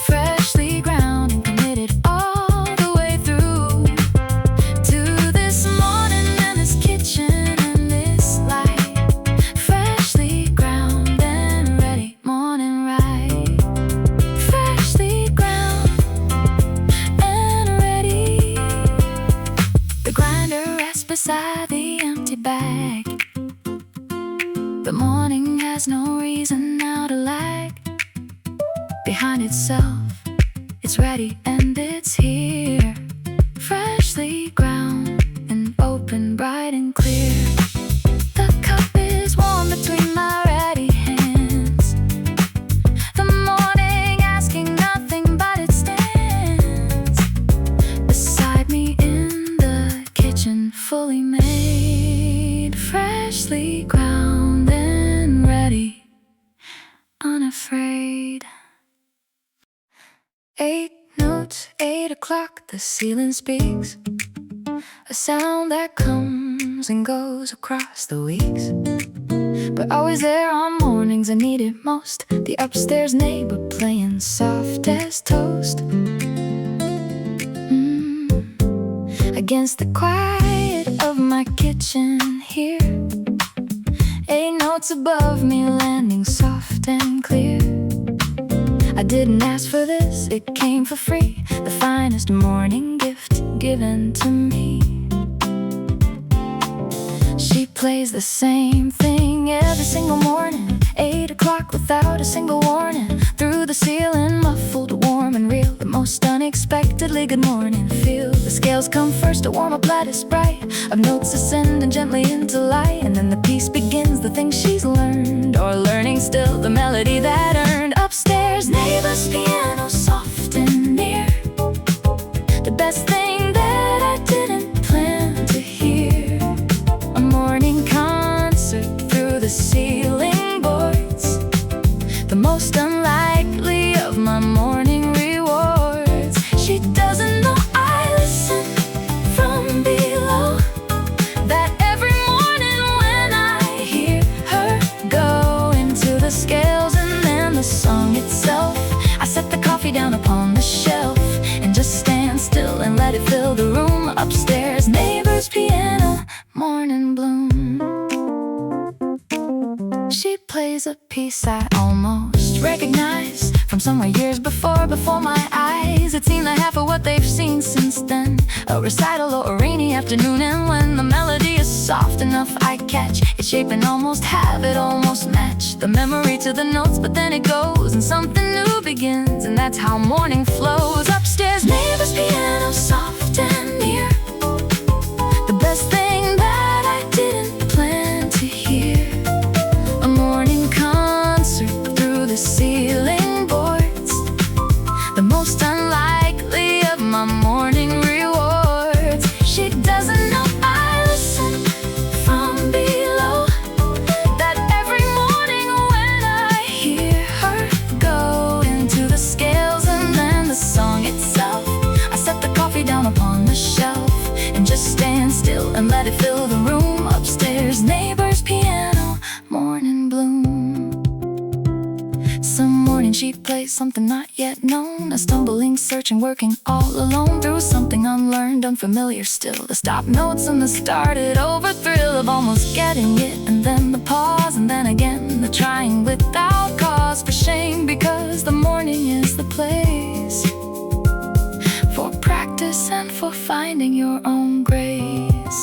Freshly ground and committed all the way through to this morning and this kitchen and this light. Freshly ground and ready, morning right. Freshly ground and ready. The grinder rests beside the empty bag. The morning has no reason now to lag behind itself. It's ready and it's here. Freshly ground and open, bright and clear. The cup is warm between my ready hands. The morning asking nothing but it stands beside me in the kitchen, fully made. Freshly ground and ready, unafraid. 8 notes, 8 o'clock, the ceiling speaks. A sound that comes and goes across the weeks, but always there on mornings I need it most. The upstairs neighbor playing soft as toast. Against the quiet of my kitchen here, 8 notes above me landing soft and clear. I didn't ask for this, it came for free. The finest morning gift given to me. She plays the same thing every single morning, 8 o'clock without a single warning. Through the ceiling, muffled, warm and real, the most unexpectedly good morning feel. The scales come first, a warm up lattice bright of notes ascending gently into light. And then the piece begins, the thing she's learned, or learning still, the melody that earned. Upstairs, neighbor's piano, soft and near, the best thing that I didn't plan to hear. A morning concert through the ceiling boards, the most unlikely of my morning rewards. She doesn't know I listen from below, that every morning when I hear her go into the scales and then the song itself, I set the coffee down upon the shelf and just stand still and let it fill the room. Upstairs, neighbor's piano, morning bloom. She plays a piece I almost recognize from somewhere years before my eyes. It's seen the half of what they've seen since then, a recital or a rainy afternoon. And when the melody is soft enough, I catch its shape and almost have it almost match the memory to the notes. But then it goes and something new begins, and that's how morning flows. Upstairs, neighbor's piano, soft and near, the best thing that I didn't plan to hear. A morning concert through the ceiling boards, the most unlikely of my morning rewards. She doesn't know I listen from below, that every morning when I hear her go into the scales and then the song itself, I set the coffee down upon the shelf and just stand still and let it fill the room. Upstairs, neighbor's piano, morning bloom. Some morning she plays something not yet known, a stumbling, searching, working all alone through something unlearned, unfamiliar still. The stop notes and the started over thrill of almost getting it, and then the pause, and then again the trying without cause for shame, because the morning is the place for practice and for finding your own grace.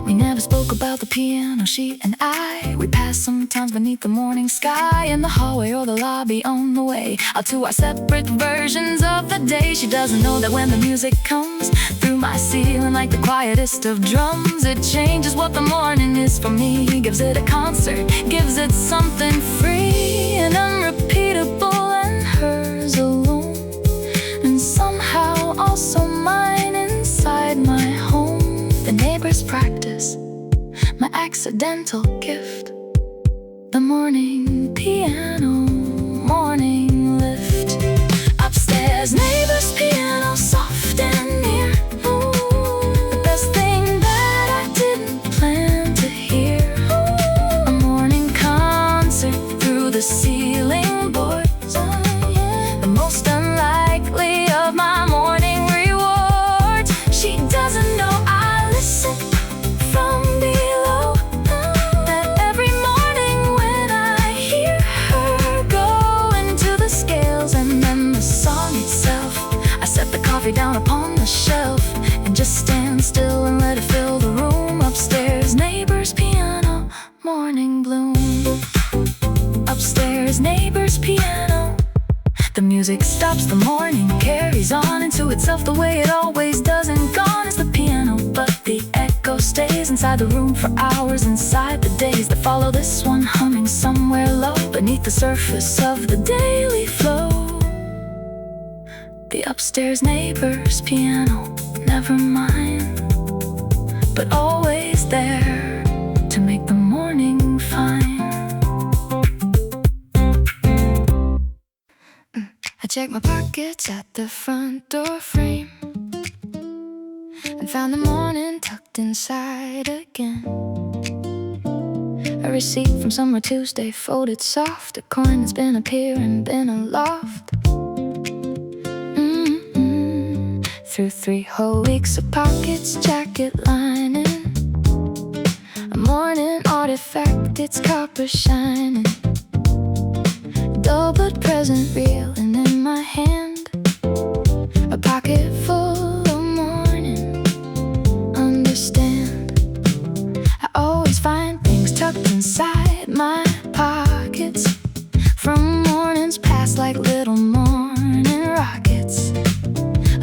We never spoke about the piano, she and I. We passed sometimes beneath the morning sky, in the hallway or the lobby on the way out to our separate versions of the day. She doesn't know that when the music comes through my ceiling like the quietest of drums, it changes what the morning is for me. Gives it a concert, gives it something free and unrepeatable and hers alone, and somehow also mine inside my home. The neighbor's practice, my accidental gift, the morning piano, morning lift. Upstairs, neighbor's piano, soft and near, the best thing that I didn't plan to hear. A morning concert through the ceiling boards, the most unlikely of my morning rewards. She doesn't know I listen from below, that every morning when I hear her go into the scales and then the song itself, I set the coffee down upon the shelf and just stand still and let it fill the room. Upstairs, neighbor's piano, morning bloom. Upstairs, neighbor's piano, the music stops, the morning carries on into itself the way it always does, and gone is the piano, but the echo stays inside the room for hours, inside the days that follow this one, humming somewhere low beneath the surface of the daily flow. The upstairs neighbor's piano, never mine, but always there to make the morning fine. I checked my pockets at the front door frame and found the morning tucked inside again. A receipt from somewhere Tuesday, folded soft, a coin that's been up here and been aloft. Through 3 whole weeks of pockets, jacket lining, a morning artifact, it's copper shining. dull but present, real, and in my hand a pocket full of morning. Understand, I always find things tucked inside my pockets, from mornings past like little morning rockets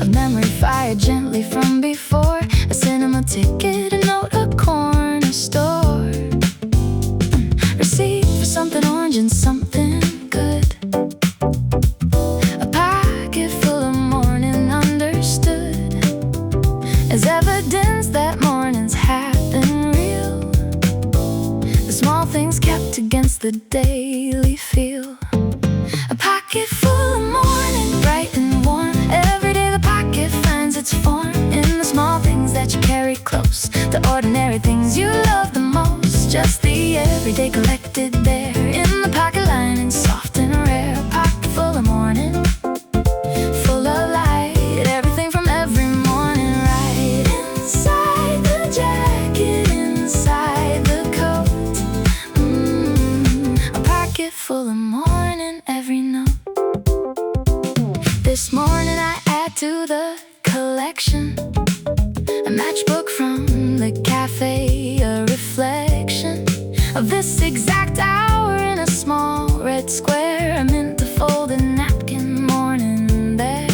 of memory fired gently from before. A cinema ticket, a note, a corner store, receipt for something orange and something good. A pocket full of morning understood as evidence that mornings have been real. The small things kept against the daily feel. A pocket full of morning, bright and warm. Every day the pocket finds its form in the small things that you carry close, the ordinary things you love the most. Just the everyday collected there in the pocket lining, soft and rare. Pocket full of morning, full of light, everything from every morning, right inside the jacket, inside the coat. A pocket full of morning, every note. This morning I add to the collection a matchbook from the cafe, a reflection of this exact hour in a small red square. A mint, a folded napkin, morning there,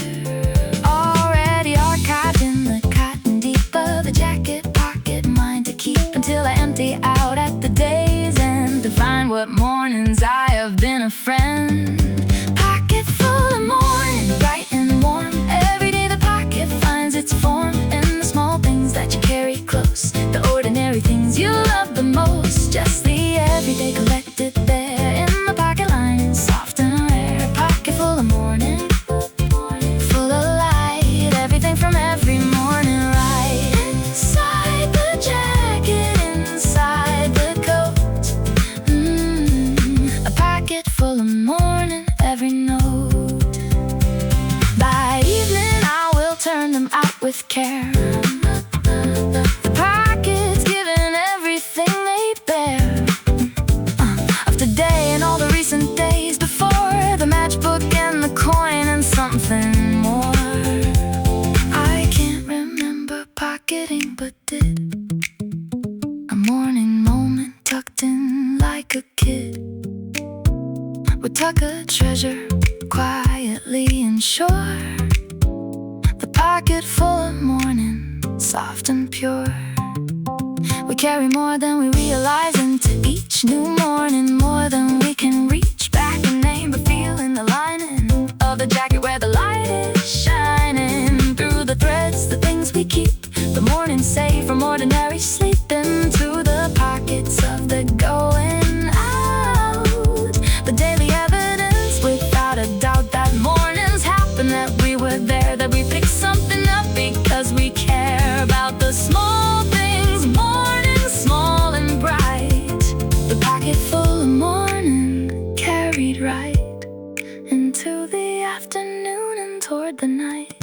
already archived in the cotton deep of the jacket pocket, mine to keep until I empty out at the day's end to find what mornings I have been a friend. Pocket full of morning, bright and warm. Every day the pocket finds its form in the small things that you carry close, the ordinary things you love the most. Just the everyday collected there in the pocket lining, soft and rare. Pocket full of morning, full of light, everything from every morning, right inside the jacket, inside the coat. A pocket full of morning, every note. By evening I will turn them out with care. The pockets giving everything they bear of today and all the recent days before, the matchbook and the coin and something more. I can't remember pocketing, but did a morning moment tucked in like a kid would tuck a treasure quietly and sure. The pocket full of morning, soft and pure. We carry more than we realize into each new morning, more than we can reach back and name, but feel in the lining of the jacket where the light is shining through the threads, the things we keep. The morning saved from ordinary sleep into the pockets of the going out. The daily evidence, without a doubt, that mornings happen, that we were there, that we picked something up because we care about the small things. Morning, small and bright. The pocket full of morning, carried right into the afternoon and toward the night.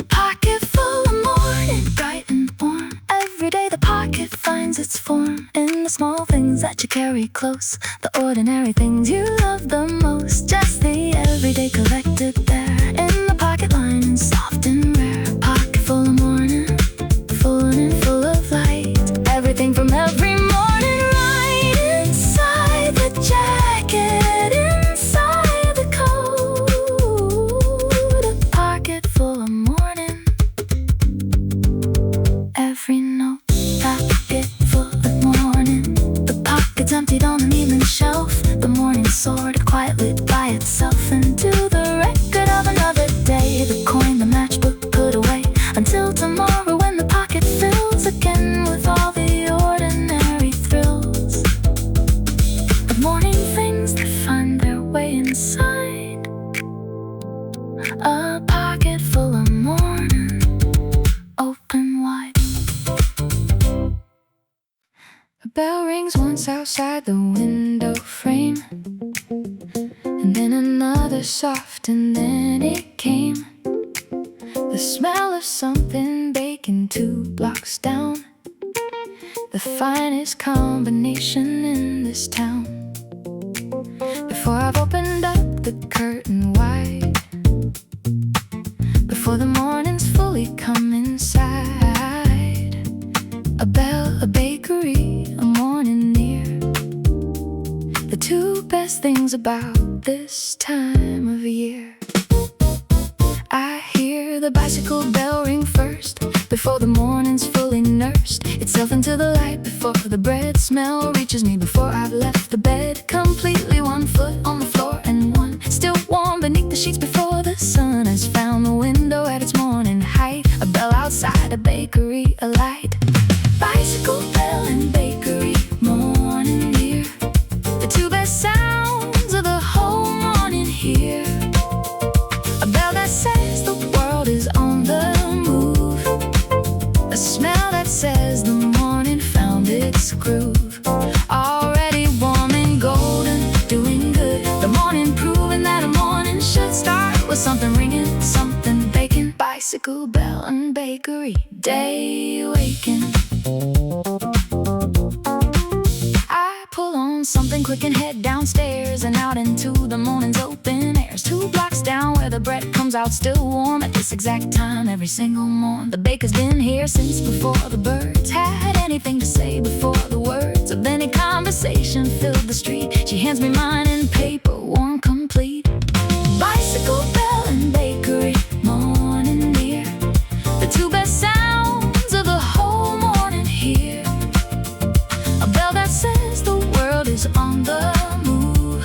Pocket full of morning, bright and warm. Every day the pocket finds its form in the small things that you carry close, the ordinary things you love the most. Just the everyday collected there in the pocket lining, soft and rare. Pocket full of morning, full and full of light, everything from every morning, right inside the jacket, inside the coat. A pocket full of morning, every note. Pocket full of morning, the pocket's emptied on an evening shelf. The morning sorted quietly by itself into the record of another day. The coin, the matchbook put away until tomorrow, when the pocket fills again with all the ordinary thrills of morning things that find their way inside a pocket full of morning, open wide. A bell rings once outside the window frame, and then another soft, and then it came. The smell of something baking 2 blocks down, the finest combination in this town. The before I've opened up the curtain wide, before the morning's fully come inside. A bell, a bakery, a morning near, the two best things about this time of year. I hear the bicycle bell ring first, before the morning's fully nursed itself into the light, before the bread smell reaches me, before I've left the bed completely, one foot on the floor and one still warm beneath the sheets, before the sun has found the window at its morning height. A bell outside, a bakery, a light. Bicycle bell and bakery, morning near, the two best sounds of the whole morning here. A bell that says the world is on the move, a smell that says the morning found its groove. Already warm and golden, doing good. The morning proving that a morning should start with something ringing, something baking. Bicycle bell and bakery, day waking. I pull on something quick and head downstairs and out into the morning's open airs. 2 blocks down where the bread comes out still warm at this exact time every single morn. The baker's been here since before the birds had anything to say, before the words of any conversation filled the street. She hands me mine in paper, warm, complete. Bicycle bell and bakery, morning near, the two best sounds of the whole morning here. A bell that says the world is on the move,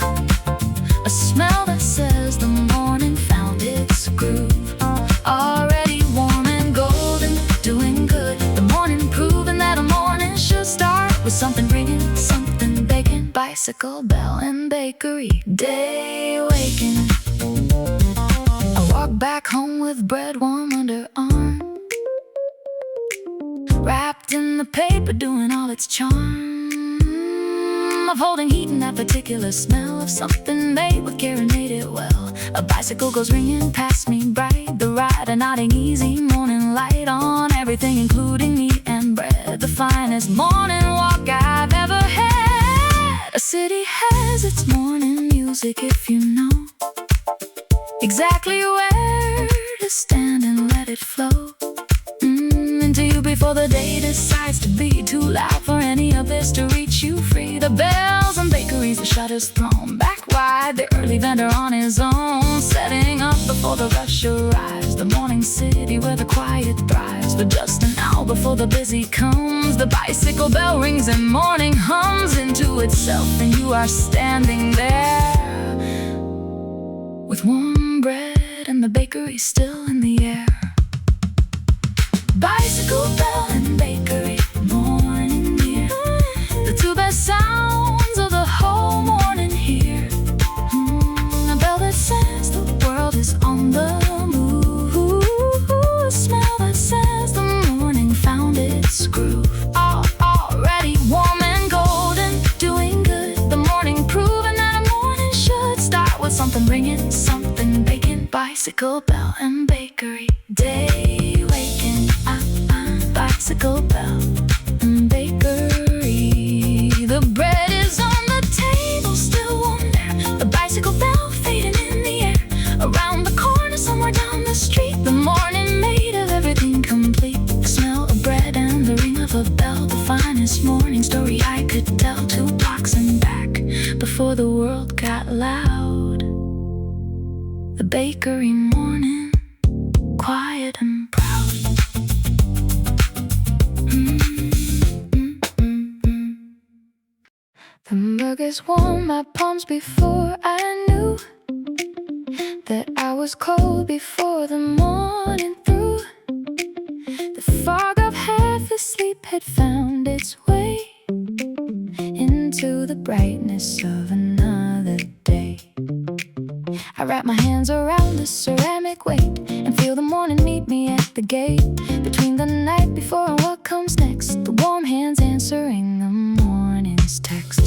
a smell that says the morning found its groove. Already warm and golden, doing good. The morning proving that a morning should start with something ringing, something baking. Bicycle bell and bakery, day waking. I walk back home with bread warm under arm, wrapped in the paper, doing all its charm of holding heat and that particular smell of something made with care and made it well. A bicycle goes ringing past me bright, the ride a nodding easy morning light on everything, including me and bread. The finest morning walk I've ever had. A city has its morning music if you know exactly where to stand and let it flow into you before the day decides to be too loud for any of this to reach you free. The bells and bakeries, the shutters thrown back wide, the early vendor on his own, setting up before the rush arrives. The morning city where the quiet thrives, but just an hour before the busy comes, the bicycle bell rings and morning hums into itself, and you are standing there with warm bread and the bakery still in the air. Bicycle bell and bakery, morning near, the two best sounds of the whole morning here. A bell that says the world is on the move, a smell that says the morning found its groove. Already warm and golden, doing good. The morning proving that a morning should start with something ringing, something baking. Bicycle bell and bakery, day waking. Bicycle bell and bakery, the bread is on the table, still warm there. The bicycle bell fading in the air, around the corner somewhere down the street. The morning made of everything complete, the smell of bread and the ring of a bell. The finest morning story I could tell, 2 blocks and back before the world got loud. The bakery morning, quiet and proud. The burgers warmed my palms before I knew that I was cold before the morning through. The fog of half asleep had found its way into the brightness of another day. I wrap my hands around the ceramic weight and feel the morning meet me at the gate. Between the night before and what comes next, the warm hands answering the morning's text.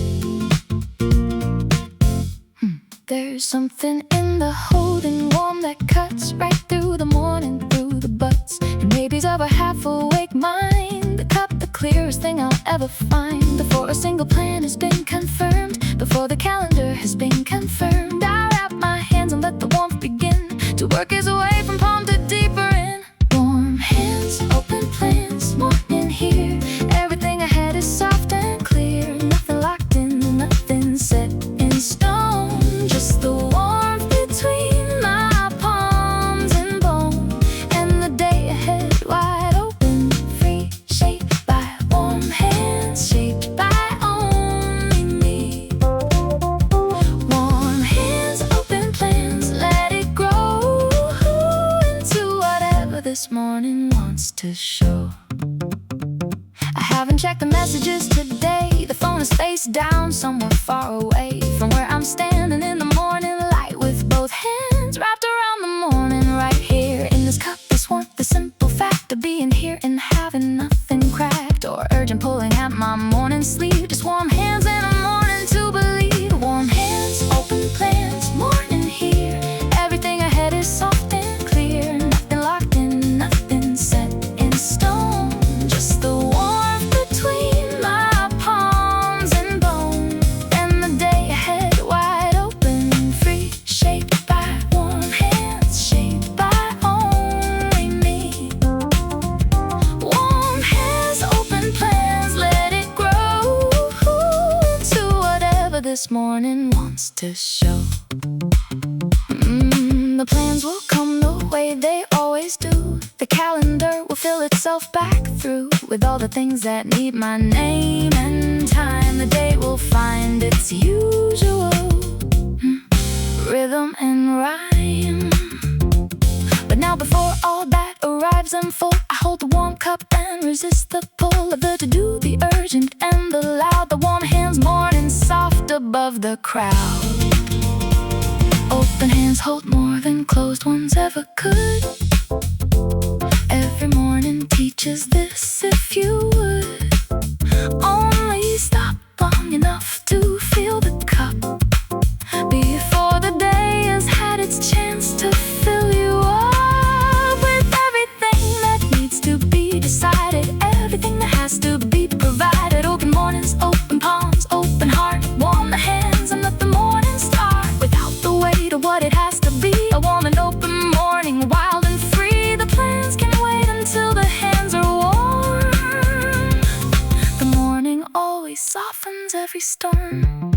There's something in the holding warm that cuts right through the morning, through the buts and maybes of a half-awake mind. The cup, the clearest thing I'll ever find, before a single plan has been confirmed. before the calendar has been confirmed. I wrap my hands and let the warmth begin to work its way from palm to deeper in. Warm hands, open plans, morning here. Everything ahead is soft and clear. Nothing locked in, nothing set in stone. Just the warmth between my palms and bone, and the day ahead wide open, free, shaped by warm hands, shaped by only me. Warm hands, open plans, let it grow into whatever this morning wants to show. I haven't checked the messages today. The phone is face down somewhere far away from where I'm standing in the morning light, with both hands wrapped around the morning. Right here in this cup, this warmth, the simple fact of being here and having nothing cracked or urgent pulling at my morning sleeve. Just warm hands and a morning to believe. Warm hands, open plans, morning here. Everything ahead is soft and clear. Nothing locked in, nothing set in stone. Just the warmth between my palms and bone, and the day ahead wide open, free, shaped by warm hands, shaped by only me. Warm hands, open plans, let it grow into whatever this morning wants to show. The plans will come the way they always do. The calendar will fill itself back through with all the things that need my name and time. The day will find its usual rhythm and rhyme. But now before all that arrives in full, I hold the warm cup and resist the pull of the to-do, the urgent and the loud. The warm hands, morning soft above the crowd. Open hands hold more than closed ones ever could. Every morning teaches this, if you would only stop long enough to fill the cup before the day has had its chance to fill you up with everything that needs to be decided, everything that has to be provided. Open mornings, open palms, open heart. Warm the hands and let the morning start without the weight of what it has to be. A warm and open morning, wild and free. The plans can wait until the hands are warm. The morning always softens every storm.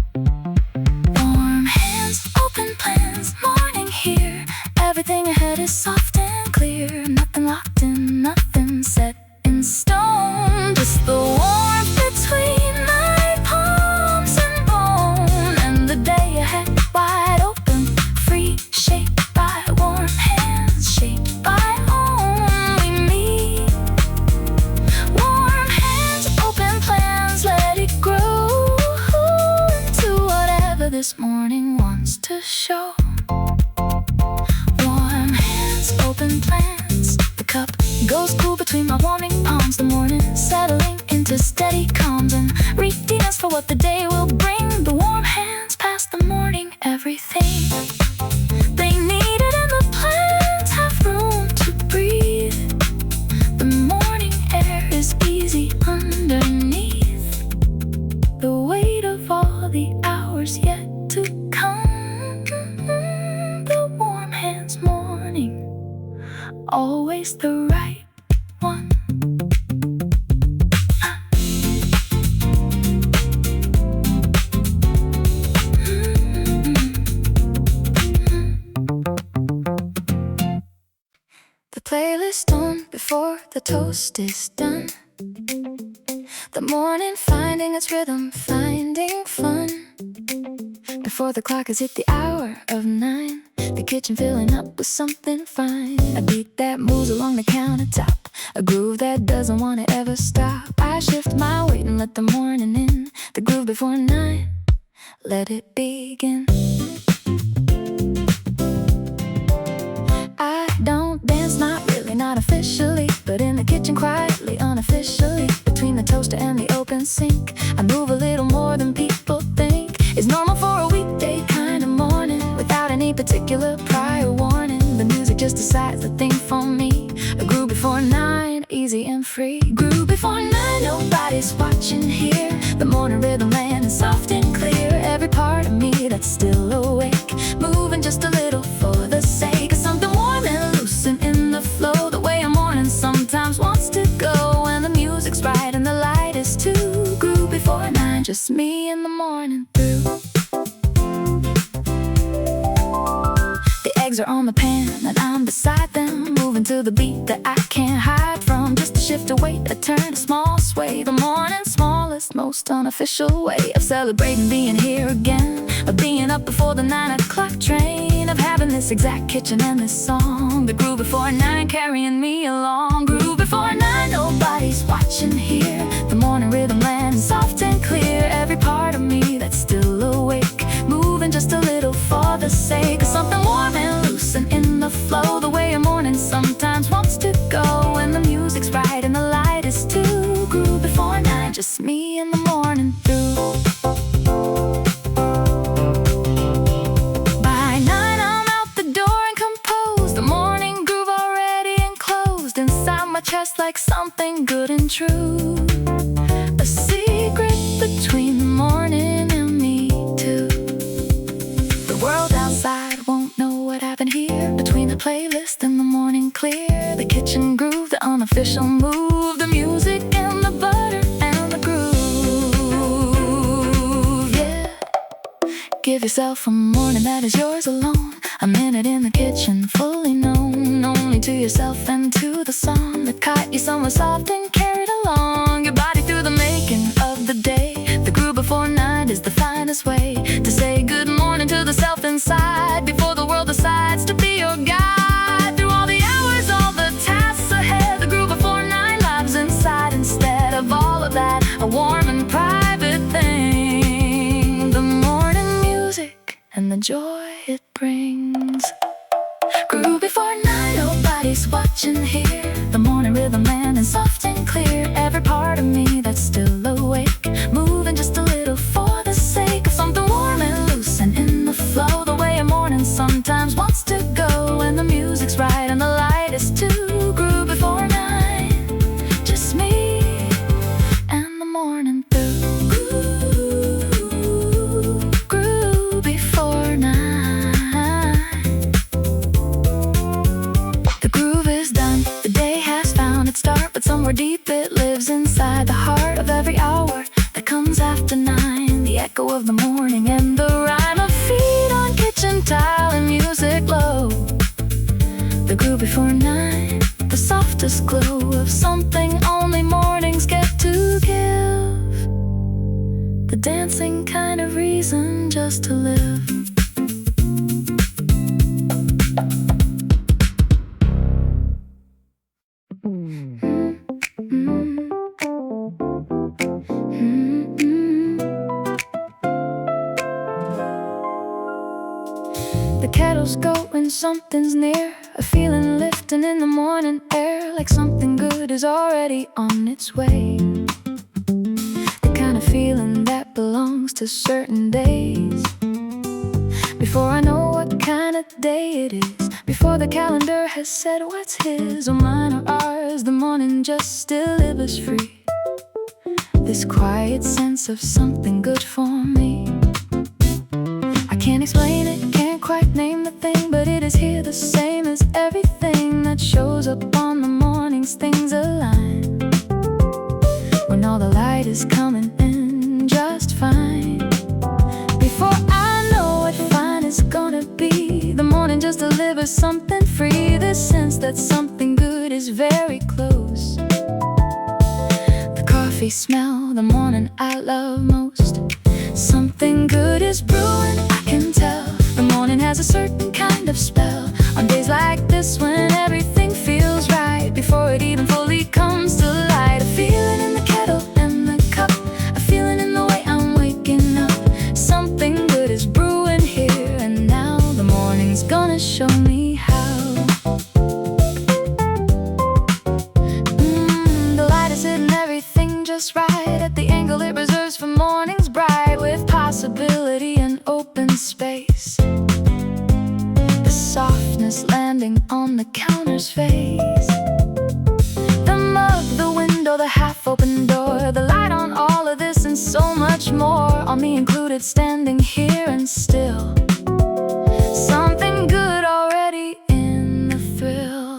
Warm hands, open plans, morning here. Everything ahead is soft and clear. Nothing locked in, nothing set in stone. Just the warmth between my palms and bone, and the day ahead wide open, free, shaped by warm hands, shaped by only me. Warm hands, open plans, let it grow into whatever this morning wants to show. Warm hands, open plans. The cup goes cool between my warming palms. The morning settling into steady calms and readiness for what the day will bring. The warm hands pass the morning everything they needed, and the plants have room to breathe. The morning air is easy underneath the weight of all the hours yet to come. The warm hands morning, always the right one. The playlist on before the toast is done. The morning finding its rhythm, finding fun. Before the clock has hit the hour of 9, the kitchen filling up with something fine. A beat that moves along the countertop, a groove that doesn't want to ever stop. I shift my weight and let the morning in. The groove before 9, let it begin. I don't dance, not really, not officially, but in the kitchen quietly, unofficially, between the toaster and the open sink, I move a little more than people think. It's normal for a weekday kind of morning, without any particular prior warning. The music just decides the thing for me. A groove before 9, easy and free. Groove before 9, nobody's watching here. The morning rhythm land is soft and clear. every part of me that's still awake, moving just a little for the sake of something warm and loosen in the flow. The way a morning sometimes wants to go when the music's right and the light is too. Grew before 9, just me in the morning through. The eggs are on the pan and I'm beside them, moving to the beat that I can't hide from. Just a shift of weight, a turn, a small sway. The morning's smallest, most unofficial way of celebrating being here again, of being up before the 9 o'clock train, of having this exact kitchen and this song that grew before 9, carrying me along. Grew before 9, nobody's watching here. The morning rhythm lands soft and clear, every part of me that's still awake, moving just a little for the sake of something warm and loosen in the flow. The way a morning sometimes wants to go when the music's right and the light is too. Grew before 9, just me in the morning through. By 9 I'm out the door and composed, the morning groove already enclosed inside my chest like something good and true. A secret between the morning and me too. The world outside won't know what happened here, between the playlist and the morning clear. The kitchen groove, the unofficial move, the music and the butter and the groove, yeah. Give yourself a morning that is yours alone, a minute in the kitchen fully known, only to yourself and to the song that caught you somewhere soft and carried along your body through the making of the day. The groove before 9 is the finest way to say good morning to the self inside, before the world decides to be your guide through all the hours, all the tasks ahead. The groove before 9 lives inside instead of all of that, a warm and private thing. The morning music and the joy it brings. Grew before 9, nobody's watching here. The morning rhythm landing soft and clear, every part of me that's still awake, moving just a little for the sake of something warm and loose and in the flow. The way a morning sometimes wants to go when the music's right and the light is too. Grew before 9, just me and the morning through. Grew before 9. The groove is done, the day has found its start, but somewhere deep it lives inside the heart of every hour that comes after 9. The echo of the morning and the rhyme of feet on kitchen tile and music low. The groove before 9, the softest glow of something only mornings get to give, the dancing kind of reason just to live. The kettle's going, something's near, a feeling lifting in the morning air, like something good is already on its way. The kind of feeling that belongs to certain days. Before I know what kind of day it is, before the calendar has said what's his or mine or ours, the morning just delivers free this quiet sense of something good for me. I can't explain it, can't quite name the thing, but it is here the same as everything that shows up on the mornings. Things align when all the light is coming in just fine. Before I know what fine is gonna be, the morning just delivers something free, this sense that something good is very close. The coffee smell, the morning I love most. Something good is brewing, I can tell. The morning has a certain kind of spell. On days like this when everything feels right, before it even fully comes to light. A feeling in the kettle and the cup, a feeling in the way I'm waking up. Something good is brewing here and now. The morning's gonna show me how. The light is hitting everything just right, at the angle it reserves for mornings bright, with possibility and open space. The softness landing on the counter's all me included, standing here and still. Something good already in the thrill.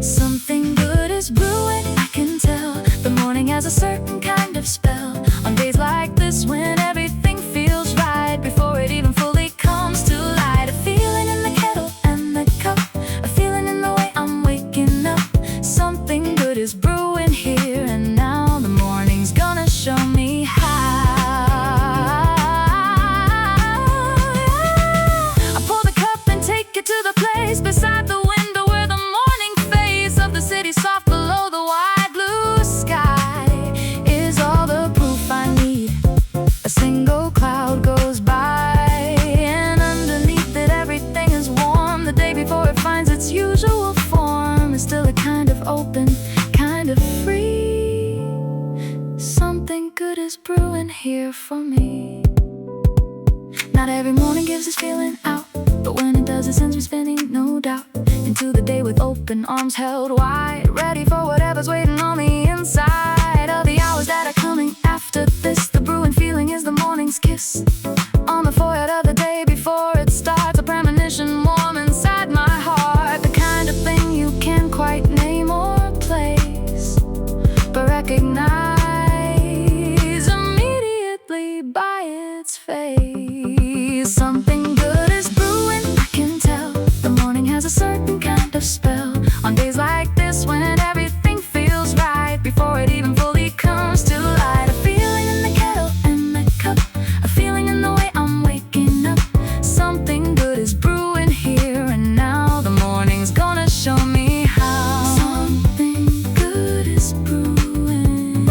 Something good is brewing, I can tell. The morning has a certain kind of spell. On days like this when everything feels right, before it even fully comes to light. A feeling in the kettle and the cup, a feeling in the way I'm waking up. Something good is brewing here and now. The morning's gonna show me how. I pour the cup and take it to the place beside the window where the morning face of the city soft below the wide blue sky is all the proof I need. A single cloud goes by, and underneath it everything is warm. The day before it finds its usual form is still a kind of open, kind of free. Something good is brewing here for me. Not every morning gives this feeling out, but when it does it sends me spinning, no doubt, into the day with open arms held wide, ready for whatever's waiting on the inside of the hours that are coming after this. The brewing feeling is the morning's kiss on the forehead of the day before it starts. A premonition warm inside my heart, the kind of thing you can't quite name or place, but recognize immediately by its face. Something good is brewing, I can tell. The morning has a certain kind of spell. On days like this when everything feels right, before it even fully comes to light. A feeling in the kettle and the cup, a feeling in the way I'm waking up. Something good is brewing here and now. The morning's gonna show me how. Something good is brewing.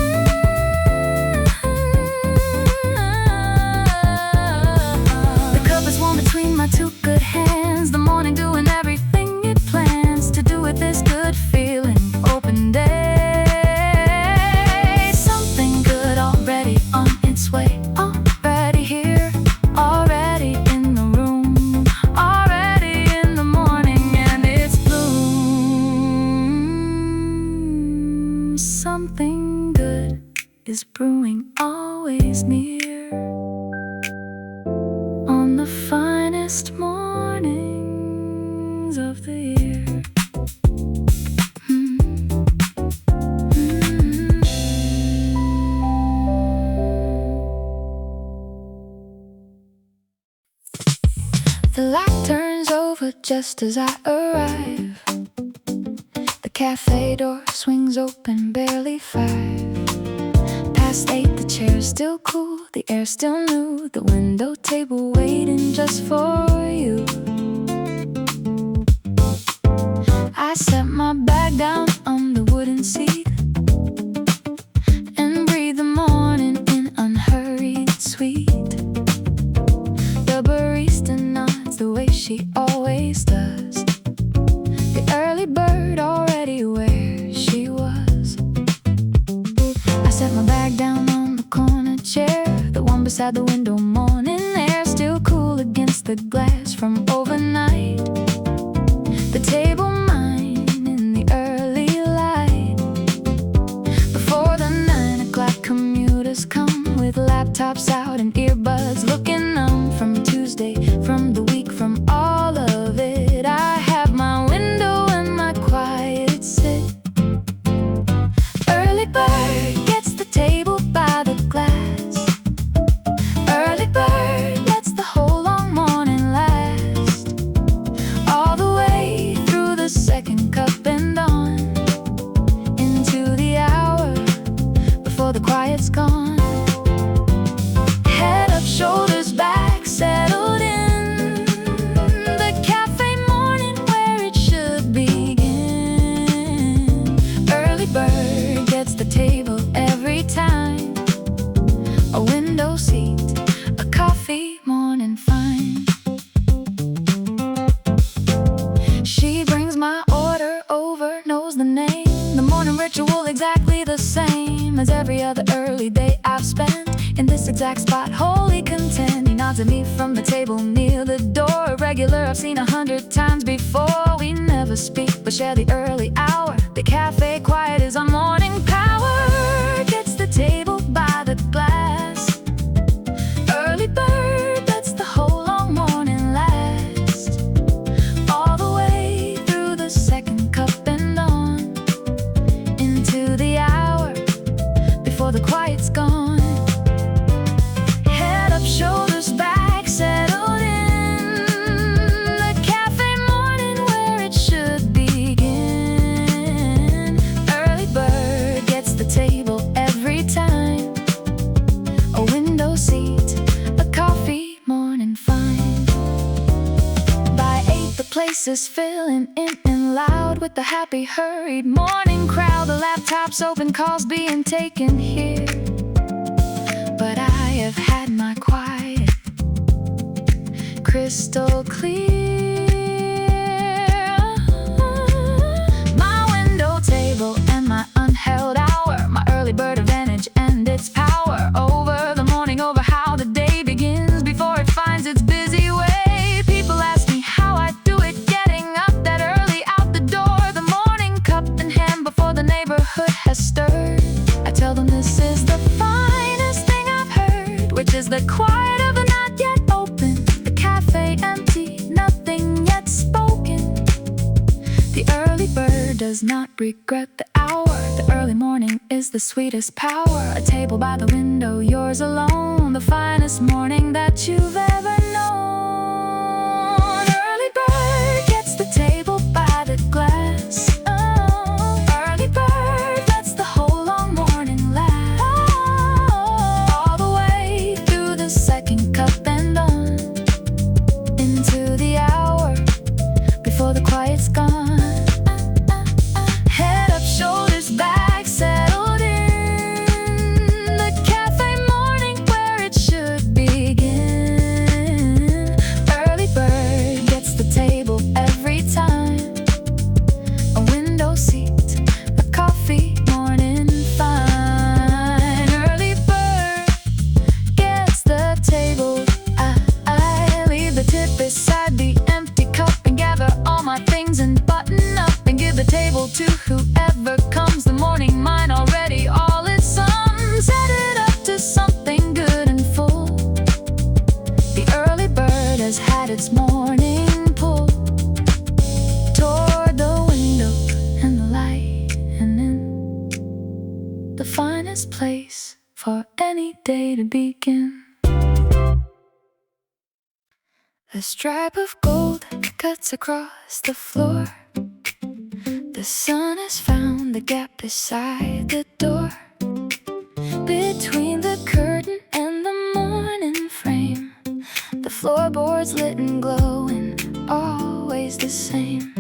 The cup is warm between my two good hands. The morning doing everything it plans to do with this good feeling. Open day. Something good already on its way. Already here, already in the room, already in the morning and its bloom. Something good is brewing, always near, on the finest mornings of the year. The light turns over just as I arrive. The cafe door swings open, barely 5 past 8. The chair's still cool, the air still new, the window table waiting just for you. I set my bag down on the wooden seat and breathe the morning in unhurried sweet. The barista nods the way she always does. The early bird already where she was. I set my bag down on the corner chair, the one beside the window. Morning air still cool against the glass from overnight. The table mine in the early light. Before the 9 o'clock commuters come with laptops out and earbuds, looking numb from Tuesday, from the week, from all of it. I have my window and my quiet sit. Early bird gets the table by the glass. Early bird lets the whole long morning last, all the way through the second cup and on, into the hour before the quiet's gone. Head up, shoulders back, settled in the cafe morning where it should begin. Early bird gets the table every time. A window seat, a coffee, morning fine. She brings my order over, knows the name. The morning ritual exactly the same as every other early day I've spent in this exact spot, wholly content. He nods at me from the table near the door. A regular I've seen 100 times before. We never speak but share the early hour. The cafe quiet is our morning power. Gets the table by the glass. voices filling in and loud with the happy, hurried morning crowd. The laptops open, calls being taken here. But I have had my quiet, crystal clear. My window table and my unheld hour, my early bird advantage and its power over the morning, over how the day begins before it finds its busy way. People ask me how I do it, getting up that early, out the door, the morning cup in hand before the neighborhood has stirred. I tell them this is the finest thing I've heard, which is the quiet of the not yet open, the cafe empty, nothing yet spoken. The early bird does not regret the hour. The early morning is the sweetest power. A table by the window, yours alone, the finest morning that you've ever known. Early bird gets the table by the glass. Oh, early bird lets the whole long morning last, all the way through the second cup and on into the hour before the quiet's gone. Head up, shoulders back, settled in the cafe morning where it should begin. Early bird gets the table every time. A window seat, a coffee, morning fine. Early bird gets the table. I leave the tip beside the empty cup and gather all my things and button up and give the table to whoever comes. The morning mine already, all its sums. Set it up to something good and full. The early bird has had its morning pull toward the window and the light, and in the finest place for any day to begin. A stripe of gold cuts across the floor. The sun has found the gap beside the door, between the curtain and the morning frame. The floorboards lit and glowing, always the same.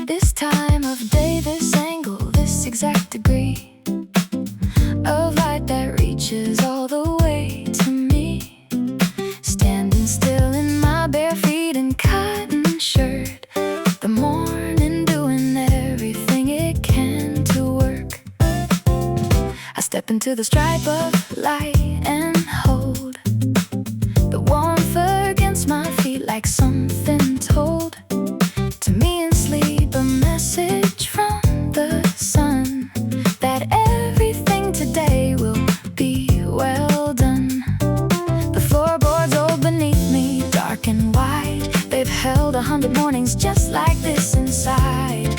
This time of day, this angle, this exact degree of light that reaches all the way to me. Standing still in my bare feet and cotton shirt, the morning doing everything it can to work. I step into the stripe of light and hold the warmth against my feet like something told to me in sleep. A message from the sun that everything today will be well done. The floorboards old beneath me, dark and wide, they've held 100 mornings just like this inside.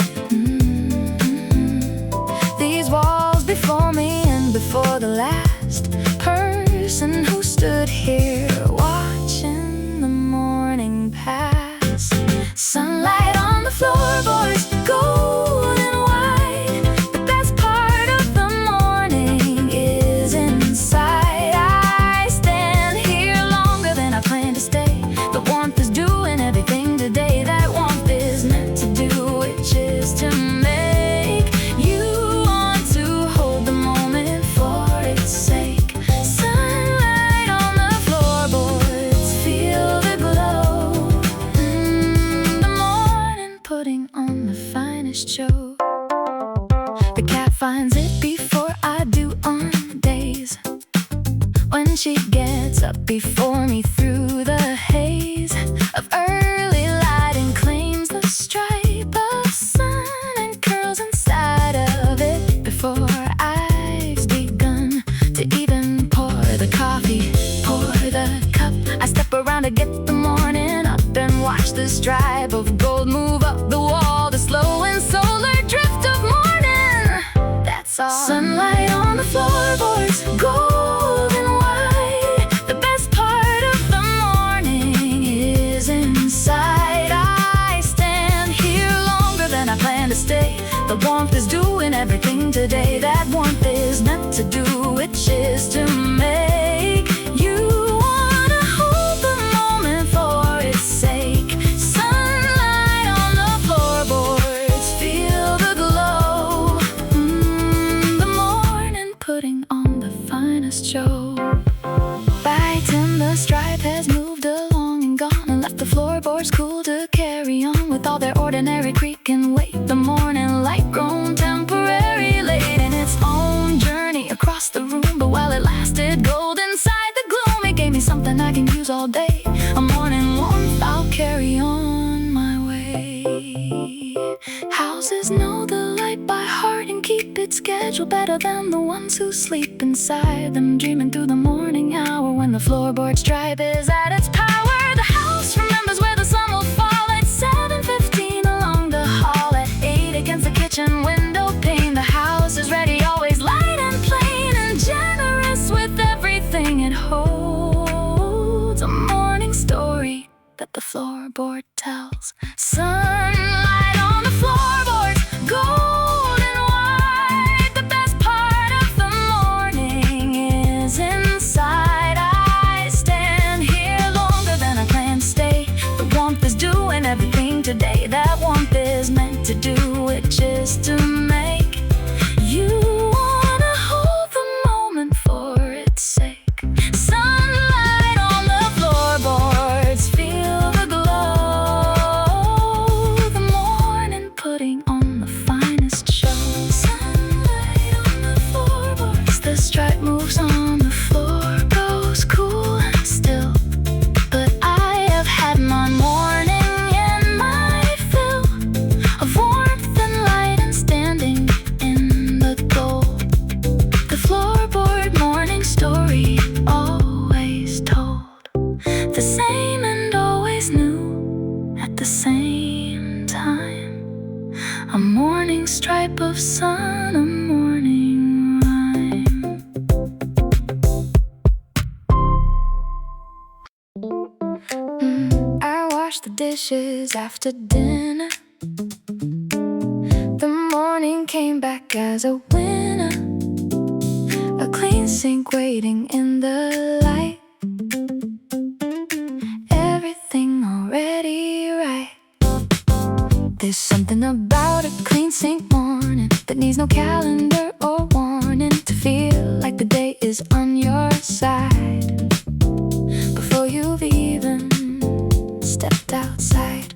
These walls before me and before the last person who stood here watching the morning pass. Sunlight on the floorboards, gold and white. The best part of the morning is inside. I stand here longer than I plan to stay. The warmth is doing everything today that warmth is meant to do, which is to make you want to hold the moment for its sake. Sunlight on the floorboards, feel the glow. The morning putting on the finest show. The cat finds it before I do on days when she gets up before me through the haze of early light and claims the stripe of sun and curls inside of it before I've begun to even pour the coffee, pour the cup. I step around to get the morning up and watch the stripe of gold move up the wall, the slow and solar drift of morning. That's all. Sunlight on the floorboards, gold and white. The best part of the morning is inside. I stand here longer than I plan to stay. The warmth is doing everything today that warmth is meant to do, which is to make you wanna hold the moment for its sake. Sunlight clothes all day. A morning warmth, I'll carry on my way. Houses know the light by heart and keep its schedule better than the ones who sleep inside them, dreaming through the morning hour when the floorboard stripe is at its power. The house remembers where the sun will fall at 7:15 along the hall, at 8 against the kitchen window pane. The house is ready, always light and plain, and generous with everything it holds. A morning story that the floorboard tells. Sunlight on the floorboards, golden white. The best part of the morning is inside. I stand here longer than I plan to stay. The warmth is doing everything today. That warmth is meant to do, which is to make you wanna hold the moment for its sake. Sunlight on the floorboards, feel the glow. The morning pudding on the finest show. Sunlight on the floorboards, the stripe moves on the floor, goes cool and still. But I have had my morning and my fill of warmth and light and standing in the gold. The floorboard morning story, always told. The same and always new at the same time. A morning stripe of sun, a morning rhyme. I washed the dishes after dinner. The morning came back as a winner. A clean sink waiting in the light. Everything already right. There's something about a clean sink morning that needs no calendar or warning to feel like the day is on your side before you've even stepped outside.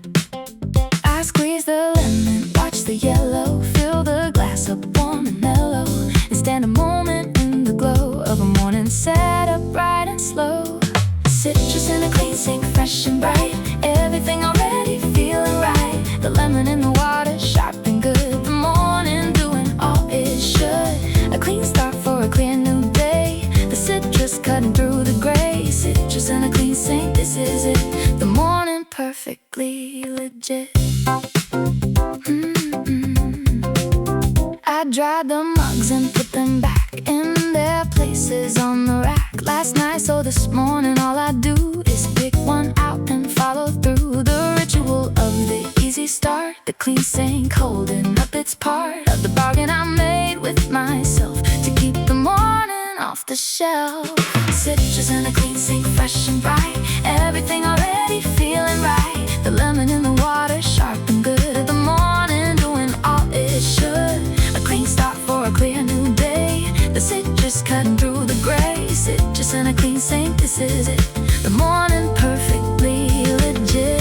I squeeze the lemon, watch the yellow, fill the glass up warm and mellow, and stand a moment in the glow of a morning set up bright and slow. Citrus in a clean sink, fresh and bright, everything already feeling right. The lemon in the water, sharp and good, the morning doing all it should. A clean start for a clear new day, the citrus cutting through the gray. Citrus in a clean sink, this is it, the morning perfectly legit. I dried the mugs and put them back in their places on the rack last night, so this morning all I do is pick one out and follow through the ritual of the easy start. The clean sink holding up its part of the bargain I made with myself to keep the morning off the shelf. Citrus in a clean sink, fresh and bright, everything already feeling right. The lemon in the water, sharp and good, the morning doing all it should. A clean start for a clear new day, the citrus cutting through the gray. Citrus in a clean sink, this is it, the morning perfectly legit.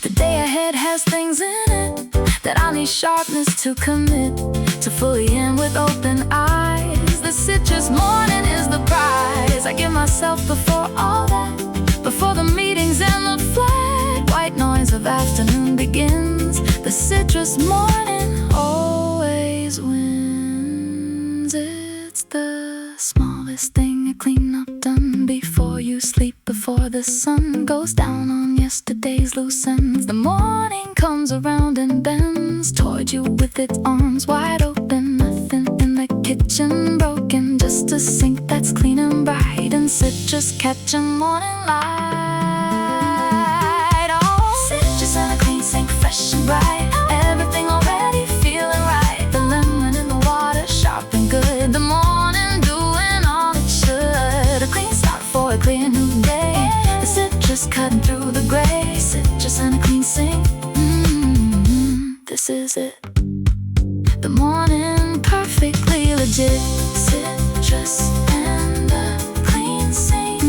The day ahead has things in it that I need sharpness to commit to fully in with open eyes. The citrus morning is the prize I give myself before all that, before the meetings and the flat white noise of afternoon begins. The citrus morning always wins. It's the smallest thing, a clean up done before you sleep, before the sun goes down on yesterday's loose ends. The morning comes around and bends toward you with its arms wide open. Nothing in the kitchen broken, just a sink that's clean and bright, and citrus catching morning light. Oh, citrus and a clean sink, fresh and bright, everything already feeling right. The lemon in the water, sharp and good, the morning doing all it should. A clean start for a clear new day, the citrus cutting through the gray. Citrus and a clean sink, this is it, the morning perfectly legit. Citrus and a clean sink,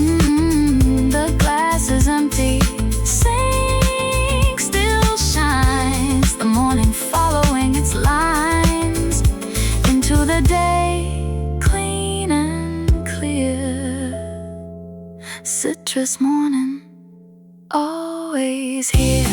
the glass is empty, sink still shines. The morning following its lines into the day, clean and clear. citrus morning, always here.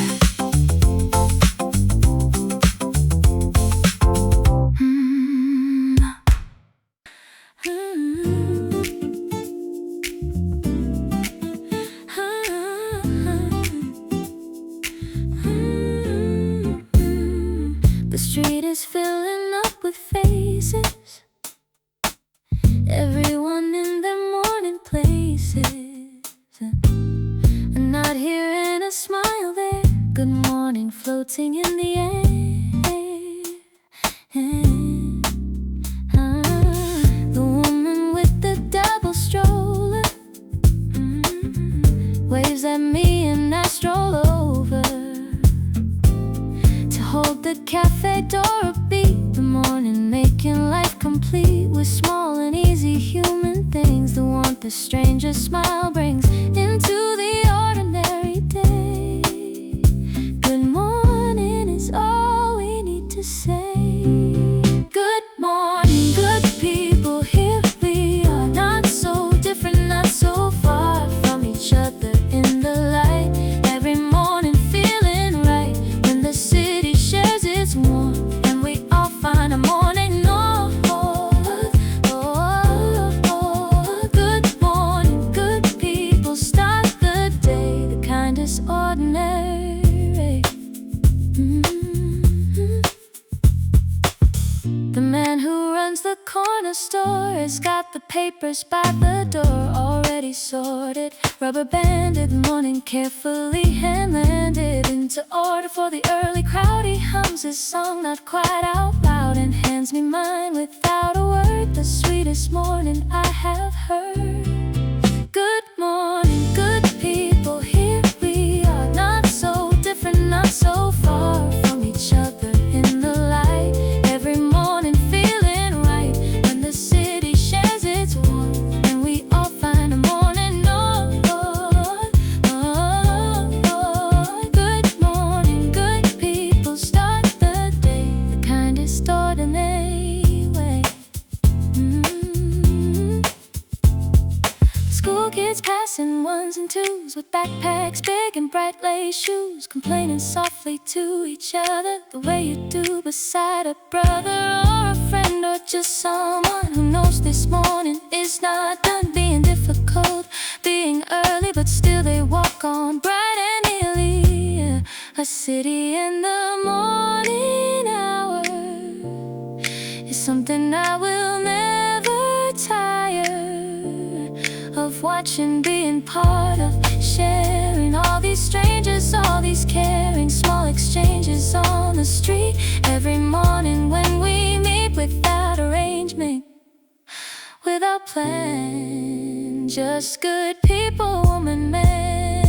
The street is filling up with faces, everyone in their morning places. A nod here and a smile there, good morning floating in the air. The woman with the double stroller waves at me and I stroll over to hold the cafe door a beat. The morning making life complete with small and easy human things, the warmth a stranger's smile brings into the ordinary day. Good morning is all we need to say. Good morning, good people, here we are, not so different, not so far from each other in the light. Every morning feeling right when the city shares its warmth and we all find a morning north. Good morning, good people, start the day the kindest ordinary. The man who runs the corner store has got the papers by the door already sorted, rubber banded, the morning carefully hand landed into order for the early crowd. He hums his song not quite out loud and hands me mine without a word, the sweetest morning I have heard. Good morning, good people, here we are, not so different, not so far from each other in the light. Every morning feeling right when the city shares its warmth and we all find a morning north. Good morning, good people, start the day the kindest ordinary way. School kids passing ones and twos with backpacks big and bright lace shoes, complaining softly to each other the way you do beside a brother or a friend, or just someone who knows this morning is not done being difficult, being early, but still they walk on bright and early. A city in the morning hour is something I will never tire of watching, being part of, sharing all these strangers, all these caring small exchanges on the street. Every morning when we meet without arrangement, without plan, just good people, woman, man.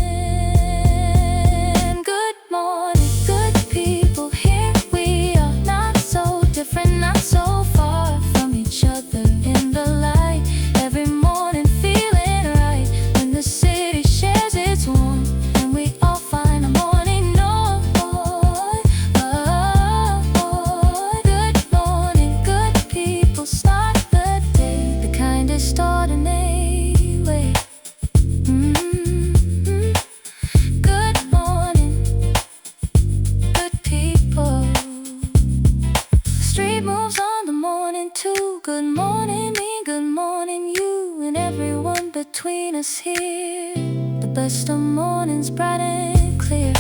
Good morning, good people, here we are, not so different, not so far from each other in the light. Every morning feeling right when the city shares its warmth and we all find a morning north. Good morning, good people, start the day the kindest ordinary way. Good morning, good people. The street moves on the morning too. Good morning me, good morning you, and everyone between us here. The best of mornings, bright and clear.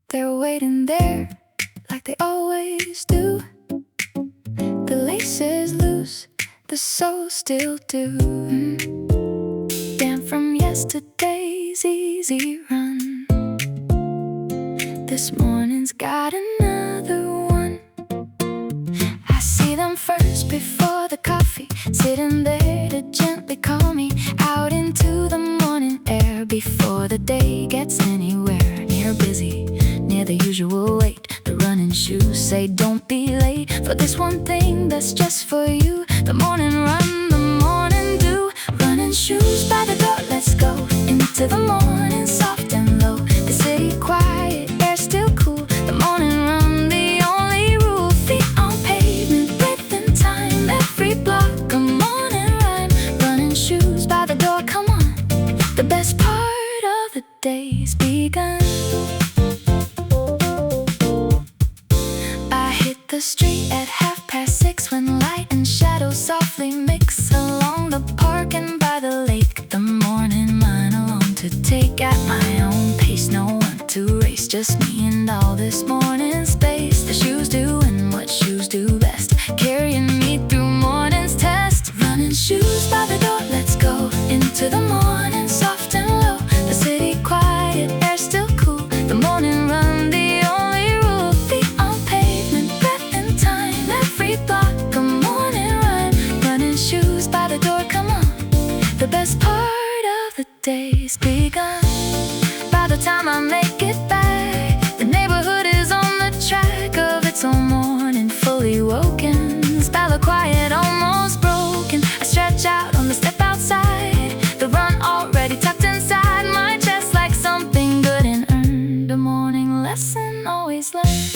They're waiting there like they always do. The lace is loose, the soul still do. Damn from yesterday's easy run, this morning's got another one. I see them first before the coffee, sitting there to gently call me out into the morning air before the day gets anywhere near busy, near the usual wait. The running shoes say don't be late for this one thing that's just for you. The morning run, the morning dew, running shoes by the door. Let's go into the morning, soft and low. The city quiet, air still cool. The morning run, the only rule, feet on pavement, breath in time. Every block a morning the street at 6:30 when light and shadow softly mix along the park and by the lake. The morning line along to take at my own pace. No one to race, just me and all this morning space. The shoes doing what shoes do best, carrying me through morning's test. Running shoes by the door, let's go into the morning, soft and low. The city quiet, air still cool. The morning run, the only rule. Feet on pavement, breath in time, every block a morning run. Running shoes by the door, come on. The best part of the day's begun. By the time I make it back, the neighborhood is on the track of its own morning, fully woken. Spell quiet, almost broken. I stretch out on the step outside, the run already tucked inside my chest like something good and earned. A morning lesson always learned.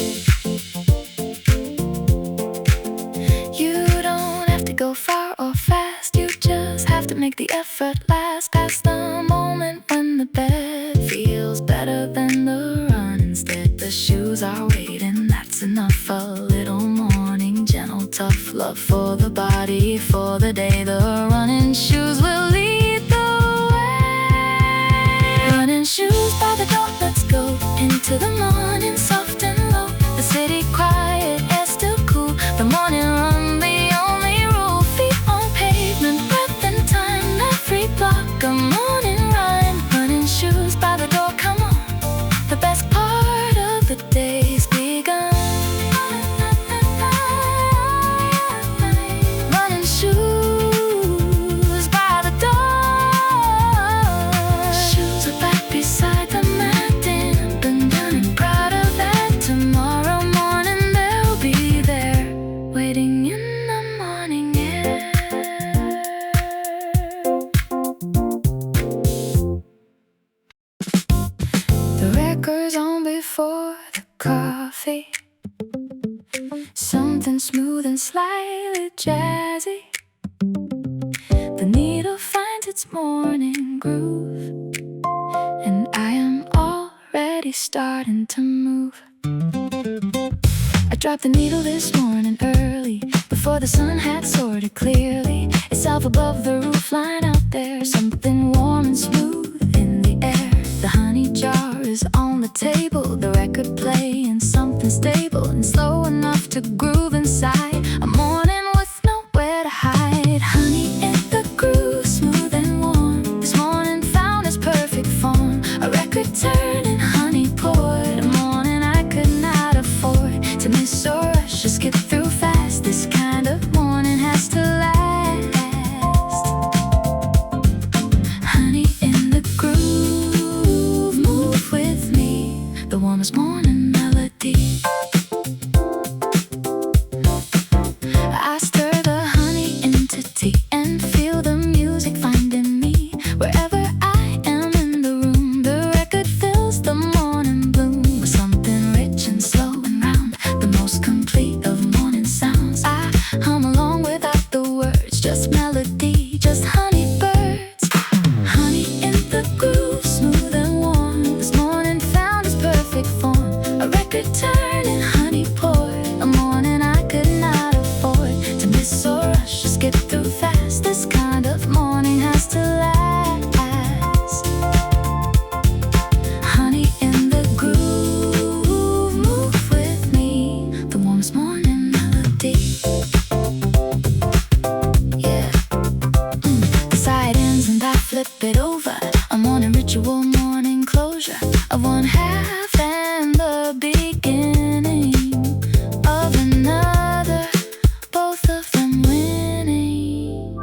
You don't have to go far or fast, you just have to make the effort last. Past the moment when the bed feels better than the run. Instead the shoes are waiting, that's enough. A little morning, gentle, tough love for the body, for the day. The running shoes will lead the way. Running shoes by the door, let's go into the morning, soft and low. The city quiet, air still cool. The morning run, the only rule. Feet on pavement, breath in time, every block a morning run. Running shoes by the door, come on. The best part of the day's begun. Running shoes by the door. Shoes are back beside the mat, damp and done and proud of that. Tomorrow morning they'll be there, waiting in the morning air. The record's on before the coffee, something smooth and slightly jazzy. The needle finds its morning groove, and I am already starting to move. I dropped the needle this morning early, before the sun had sorted clearly itself above the roof line out there. Something warm and smooth in the air. The honey jar is on the table, the record playing something stable and slow enough to groove inside. A morning with nowhere to hide. Honey in the groove, smooth and warm. This morning found its perfect form. A record turning, honey poured. A morning I could not afford to miss or rush or skip through fast. This kind of morning has to last. Honey in the groove, move with me. The warmest morning melody. I stir the honey into tea and feel the music finding me wherever I am in the room. The record fills the morning bloom with something rich and slow and round, the most complete of morning sounds. I hum along without the words, just melody, just honey birds. Honey in the groove, smooth and warm. This morning found its perfect form. A record turning, honey poured. A morning I could not afford to miss or rush or skip through fast. This kind of morning has to last. Honey in the groove, move with me. The warmest morning melody. Yeah. The side ends and I flip it over. A morning ritual, morning closure of one half and the beginning of another, both of them winning.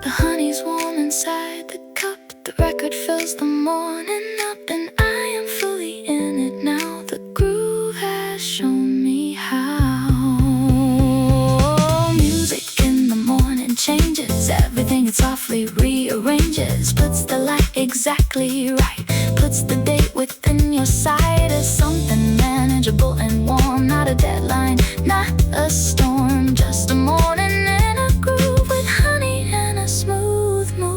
The honey's warm inside the cup, the record fills the morning up, and I am fully in it now. The groove has shown me how. Music in the morning changes everything, it softly rearranges, puts the light exactly right, puts the date within your sight as something manageable and warm. Not a deadline, not a storm, just a morning in a groove with honey and a smooth move.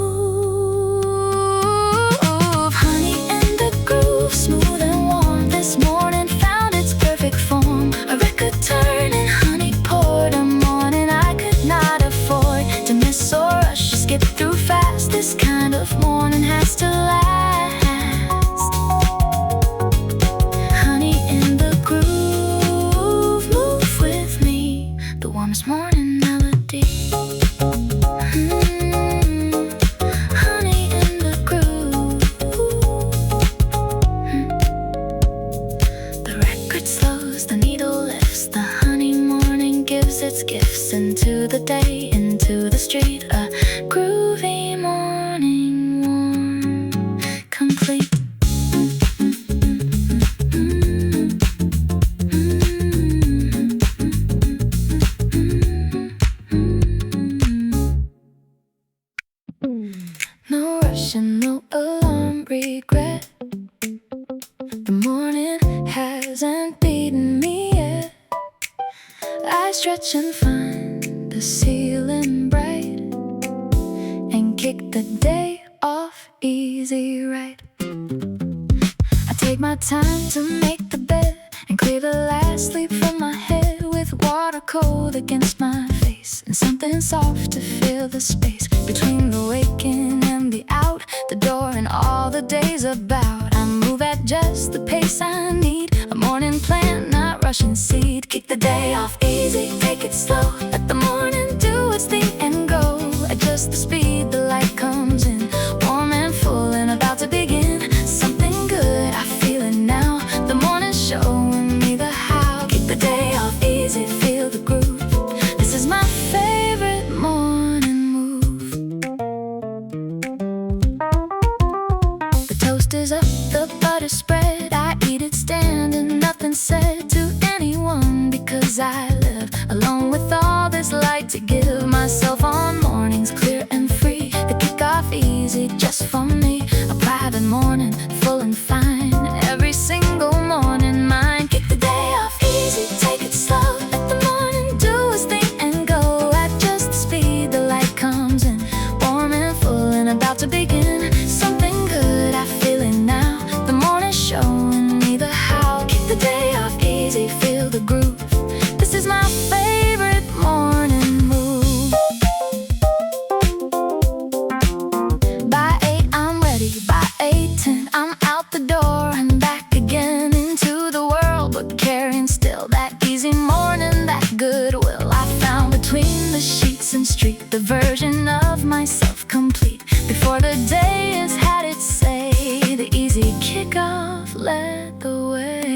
Honey in the groove, smooth and warm. This morning found its perfect form. A record turning, this morning melody. Honey in the groove. The record slows, the needle lifts, the honey morning gives its gifts into the day, into the street. A groovy morning, warm, complete. No rush and no alarm, regret. The morning hasn't beaten me yet. I stretch and find the ceiling bright and kick the day off easy right. I take my time to make the bed and clear the last sleep from my head, with water cold against my face and something soft to fill the space between the waking and the out the door and all the days about. I move at just the pace I need, a morning plant, not rushing seed. Kick the day off easy, take it slow, let the morning do its thing and go. Adjust the speed, the light comes in, warm and full and about to begin. Something good, I feel it now, the morning's showing me the how. Kick the day off easy, feel the groove, this is my favorite morning move. The toast is up, the butter spread, I eat it standing, nothing said to anyone, because I live alone with all this light to give myself on mornings clear and free. The kick off easy just for me, a private morning full and fine, every single morning mine. Kick the day off easy, take it slow, let the morning do its thing and go. At just the speed, the light comes in, warm and full and about to begin. Something good, I feel it now, the morning's showing me the how. Kick the day off easy, feel the groove, this is my favorite morning move. By 8 I'm ready, by 8:10 I'm out the door and back again into the world, but carrying still that easy morning, that goodwill I found between the sheets and street, the version of myself complete before the day has had its say. The easy kickoff led the way.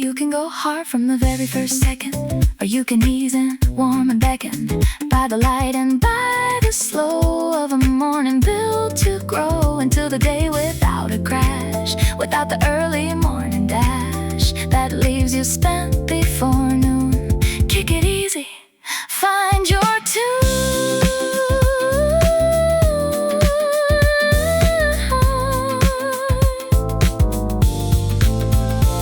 You can go hard from the very first second, or you can ease in, warm and beckon by the light and by the slow of a morning built to grow into the day without a crash, without the early morning dash that leaves you spent before noon. Kick it easy, find your tune.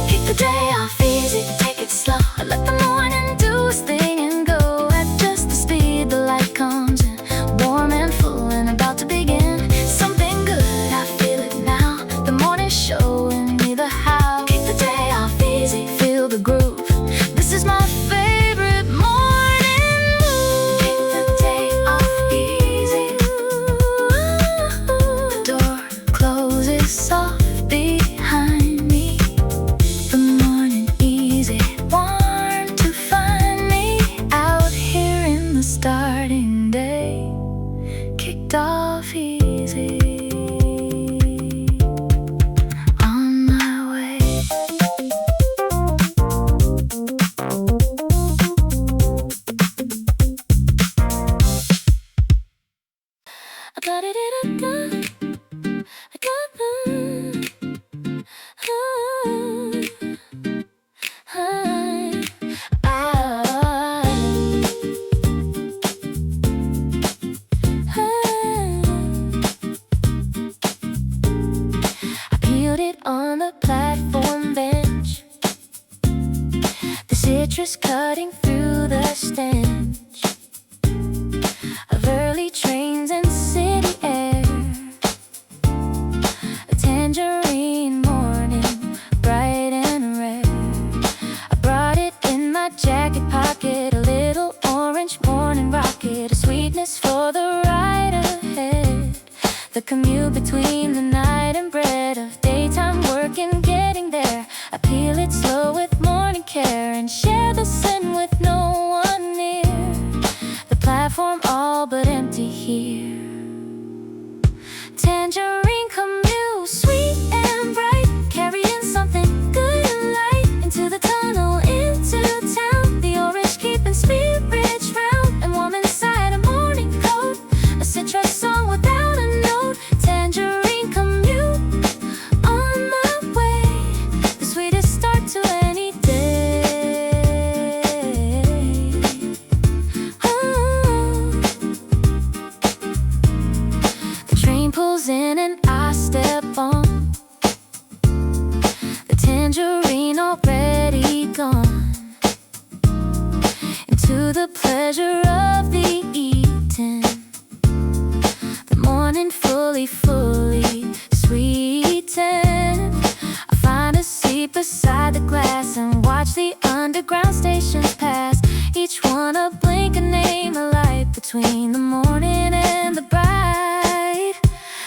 Kick the day off easy, take it slow, let the morning do its thing and go. At just the speed, the light comes in, warm and full and about to begin. Something good, I feel it now, the morning's showing me the how. Kick the day off easy, feel the groove, this is my favorite morning move. Kick the day off easy, the door closes soft behind me, the morning easy, warm to find me out here in the starting day, kicked off easy, on my way. I got it, I got I peeled it on the platform bench, the citrus cutting through the stench of early trains and city air. A tangerine morning, bright and rare. I brought it in my jacket pocket, a little orange morning rocket, a sweetness for the ride ahead. The commute between the night and bread of daytime work and getting there. I peel it slow with morning care and share the scent with no one near. the pleasure of the eating. The morning fully sweetened. I find a seat beside the glass and watch the underground stations pass. Each one a blink, a name, a light between the morning and the bright.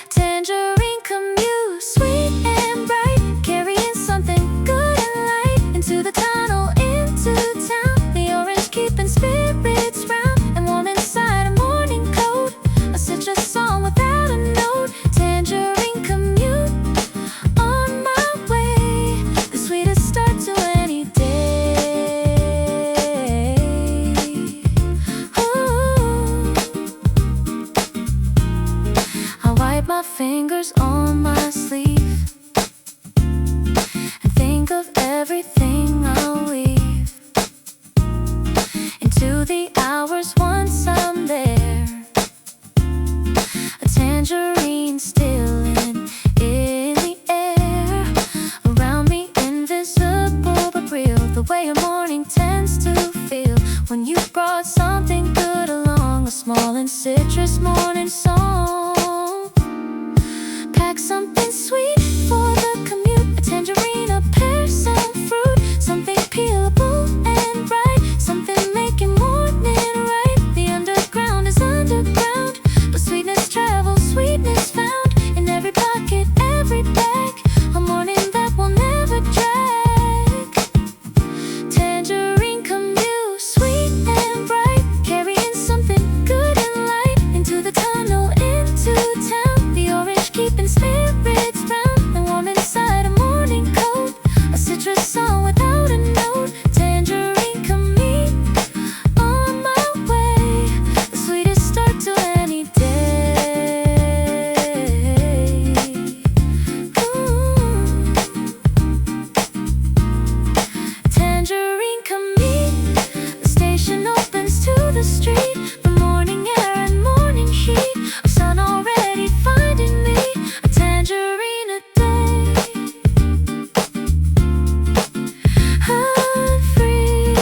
Tangerine commute, sweet and bright, carrying something good and light into the tunnel, into town. The orange keeping spirits round and warm inside a morning coat. A citrus song without a note. Tangerine commute, on my way, the sweetest start to any day. Ooh. I wipe my fingers on my sleeve and think of everything I'll leave into the hours once I'm there. A tangerine still in the air. Around me invisible but real, the way a morning tends to feel when you brought something good along. A small and citrus morning song. Pack something sweet for the commute. A tangerine, a pear, some fruit, something peelable and bright, something making morning right. The underground is underground, but sweetness travels, sweetness found in every pocket, every bag. A morning that will never drag. Tangerine commute, sweet and bright, carrying something good and light into the tunnel, into town. The orange keeping spirits round and warm inside a morning coat. A citrus song without a note. Tangerine commute, on my way, the sweetest start to any day. Ooh. Tangerine commute, the station opens to the street. The morning air and morning heat, a sun already finding me. A tangerine a day, I'm free.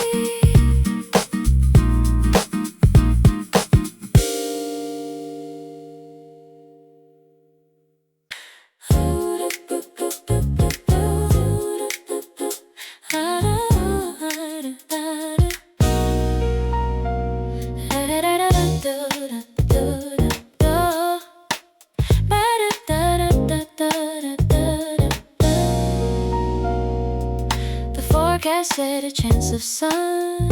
The forecast said a chance of sun,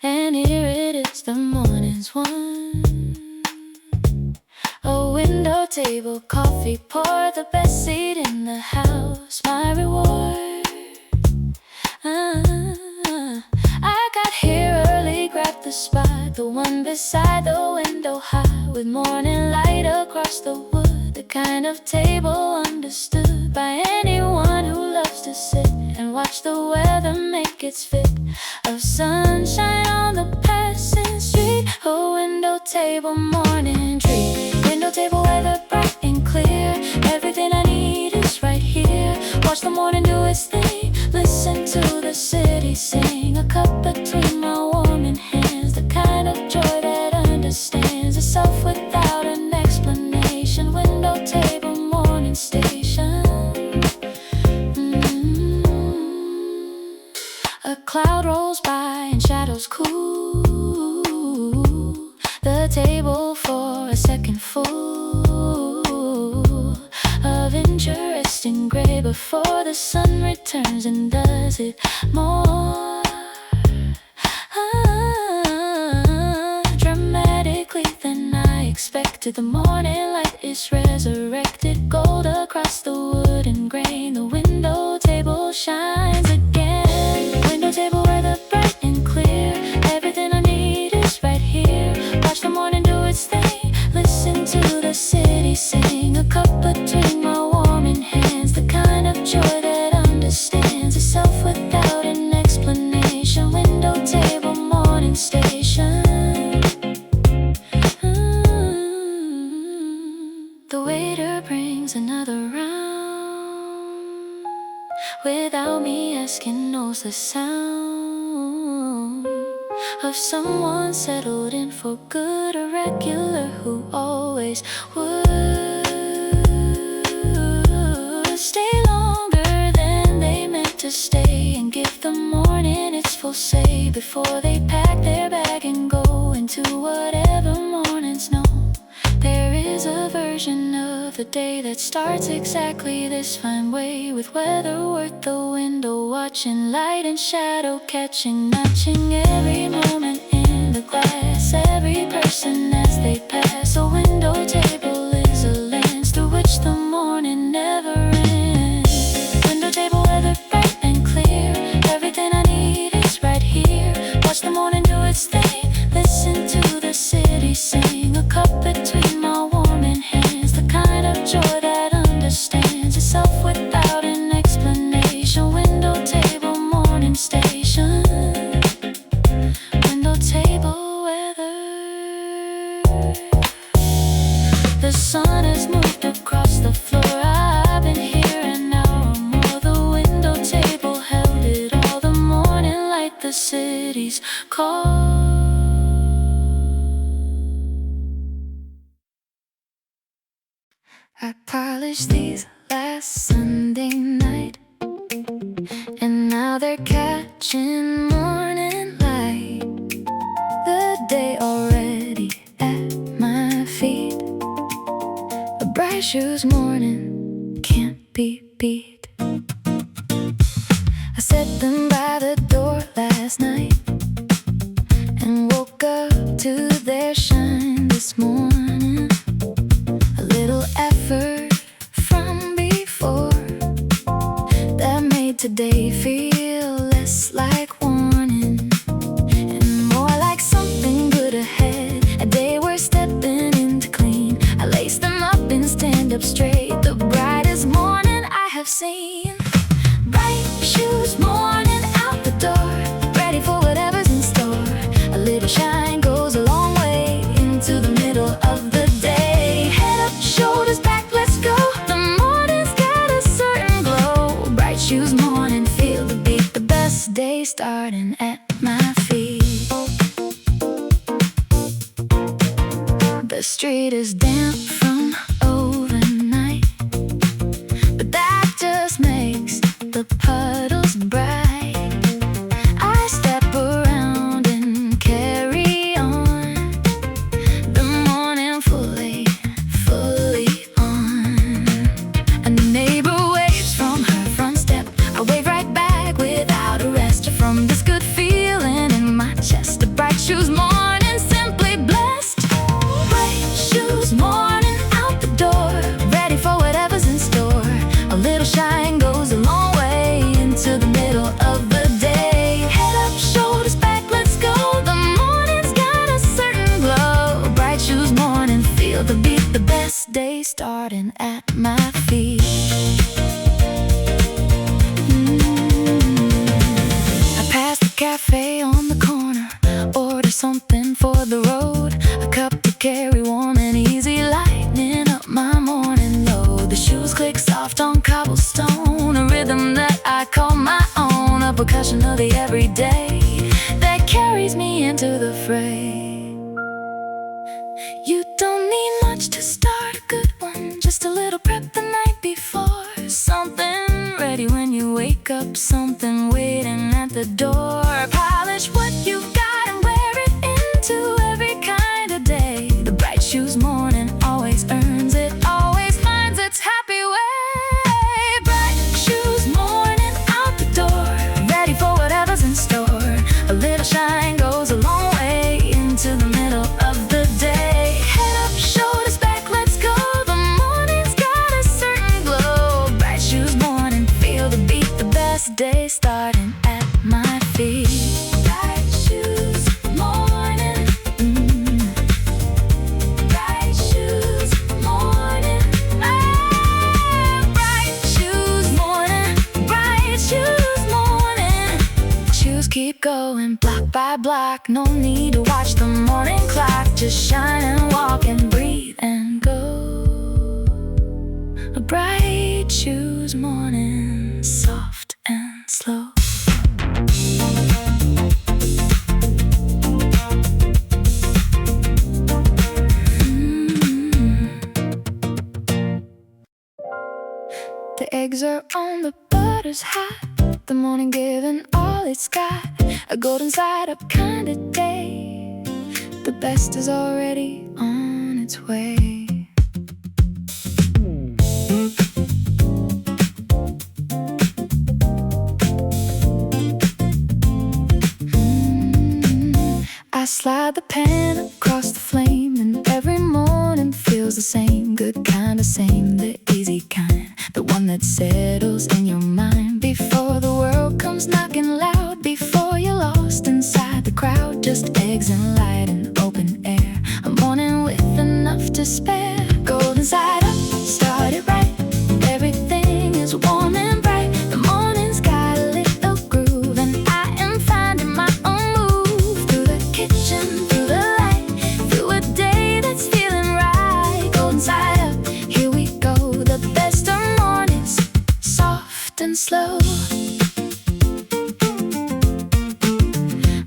and here it is, the morning's won. A window table, coffee poured, the best seat in the house, my reward. I got here early, grabbed the spot, the one beside the window high, with morning light across the wood. The kind of table understood by anyone who loves to sit and watch the weather make its fit of sunshine on the passing street. A window table morning treat. Window table weather bright and clear. Everything I need is right here. Watch the morning do its thing. Listen to the city sing. A cup between my warming hands. The kind of joy that understands itself without an explanation. Window table morning station. A cloud rolls by and shadows cool the table for a second full of interesting gray before the sun returns and does it more dramatically than I expected. The morning light is resurrected, gold across the wooden grain. The window table shines again. Window table weather bright and clear. Everything I need is right here. Watch the morning do its thing. Listen to the city sing. A cup between my warming hands. The kind of joy that understands itself without an explanation. Window table morning station. The waiter brings another round without me asking, knows the sound. of someone settled in for good, a regular who always would stay longer than they meant to stay, and give the morning its full say before they pack their bag and go into whatever mornings know. There is a version of the day that starts exactly this fine way, with weather worth the window watching, light and shadow catching, matching every moment in the glass, every person as they pass. A window table is a lens through which the morning never ends. Window table, weather bright and clear, everything I need is right here. Watch the morning do its thing, listen to the city sing, a cup between my warming hands, the kind of joy that understands itself without an explanation. Window table, morning station. Window table weather. The sun has moved across the floor, I've been here an hour more. The window table held it all, the morning light, the city's call. I polished these last Sunday night, and now they're catching morning light. The day already at my feet, a bright shoes morning can't be beat. I set them by the door last night and woke up to their shine this morning. A little effort from before that made today feel less like warning and more like something good ahead, a day we're stepping into clean. I lace them up and stand up straight, the brightest morning I have seen. Bright shoes morning out the door, ready for whatever's in store. A little shine goes a long way into the middle of the day. Head up, shoulders back, let's go. The morning's got a certain glow. Bright shoes morning, feel the beat, the best day starting at my feet. The street is damp from overnight, but that just makes the puddles bright. I step around and carry on, the morning fully on. A neighbor waves from her front step, I wave right back without a rest. From this good feeling in my chest, the bright shoes morning simply blessed. Bright shoes morning out the door, ready for whatever's in store. A little shine goes a long way into the middle of the day. Head up, shoulders back, let's go. The morning's got a certain glow. Bright shoes morning, feel the beat, the best day starting at my feet. I pass the cafe on the corner, order something for the road, a cup to carry warm and easy, lightening up my morning load. The shoes click soft on cobblestone, a rhythm that I call my own, a percussion of the everyday that carries me into the fray. You don't need much to start a good one, just a little prep the night before. Something ready when you wake up, something waiting at the door. Polish what you've got and wear it into every kind of day. The bright shoes morning always earns it, always finds its happy way. Bright shoes morning out the door, ready for whatever's in store. A little shine goes a long way into the middle of the day. Head up, shoulders back, let's go. The morning's got a certain glow. Bright shoes morning, feel the beat, the best day starting at my feet. Bright shoes morning, bright shoes morning, bright shoes morning, bright shoes morning. Shoes keep going block by block, no need to watch the morning clock. Just shine and walk and breathe and go. A bright shoes morning, soft and slow. are on, the butter's hot. The morning giving all it's got. A golden side up kind of day. The best is already on its way. I slide the pan across the flame, and every morning feels the same. Good kind of same, the easy kind, the one that settles in your mind before the world comes knocking loud, before you're lost inside the crowd. Just eggs and light and open air, a morning with enough to spare. Golden side up, start it right. Everything is warm and bright. The morning's got a little groove, and I am finding my own move. Through the kitchen, through the light, through a day that's feeling right. Golden side up, here we go. The best of mornings, soft and slow.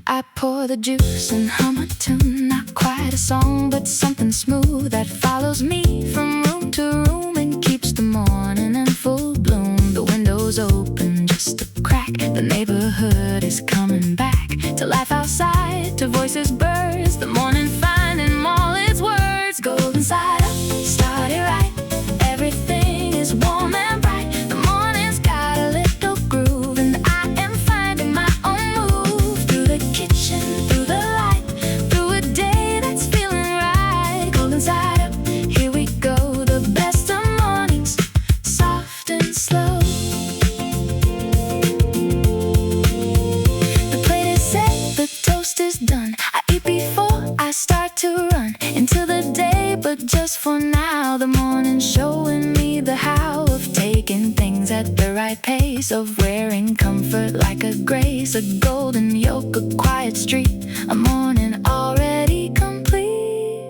I pour the juice and hum a tune. Not quite a song, but something smooth that follows me from room to room and keeps the morning in full bloom. The window's open just a crack. The neighborhood is coming back to life outside, to voices burst. The morning finding all its words. Golden side up, start it right. Everything is warm and bright. The morning's got a little groove, and I am finding my own move. Through the kitchen, through the light, through a day that's feeling right. Golden side up, here we go. The best of mornings, soft and slow. The plate is set, the toast is done. I eat before I start to run into the day, but just for now, the morning's showing me the how of taking things at the right pace, of wearing comfort like a grace. A golden yoke, a quiet street, a morning already complete.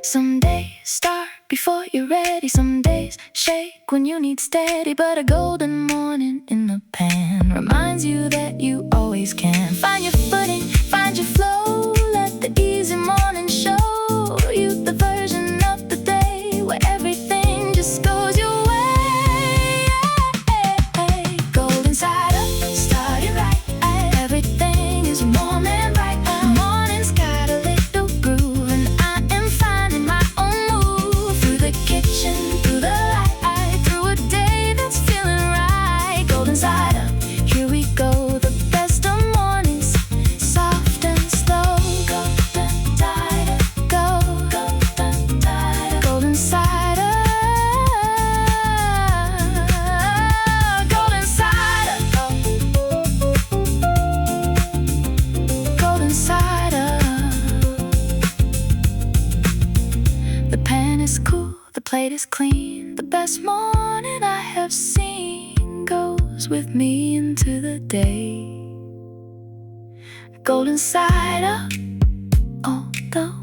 Some days start before you're ready, some days shake when you need steady, but a golden morning in the pan reminds you that you always can find your footing, find your flow. Let the easy morning show you the version of the day where everything just goes your way. Golden side up, start it right. Everything is warm and bright. The morning's got a little groove, and I am finding my own move. Through the kitchen, through the light, through a day that's feeling right. Golden side up, here we go. The best of mornings, soft and slow. Golden side up, go. Golden side up, golden side up, golden side up. The pan is cool, the plate is clean. The best morning I have seen goes with me into the day. Golden side up all the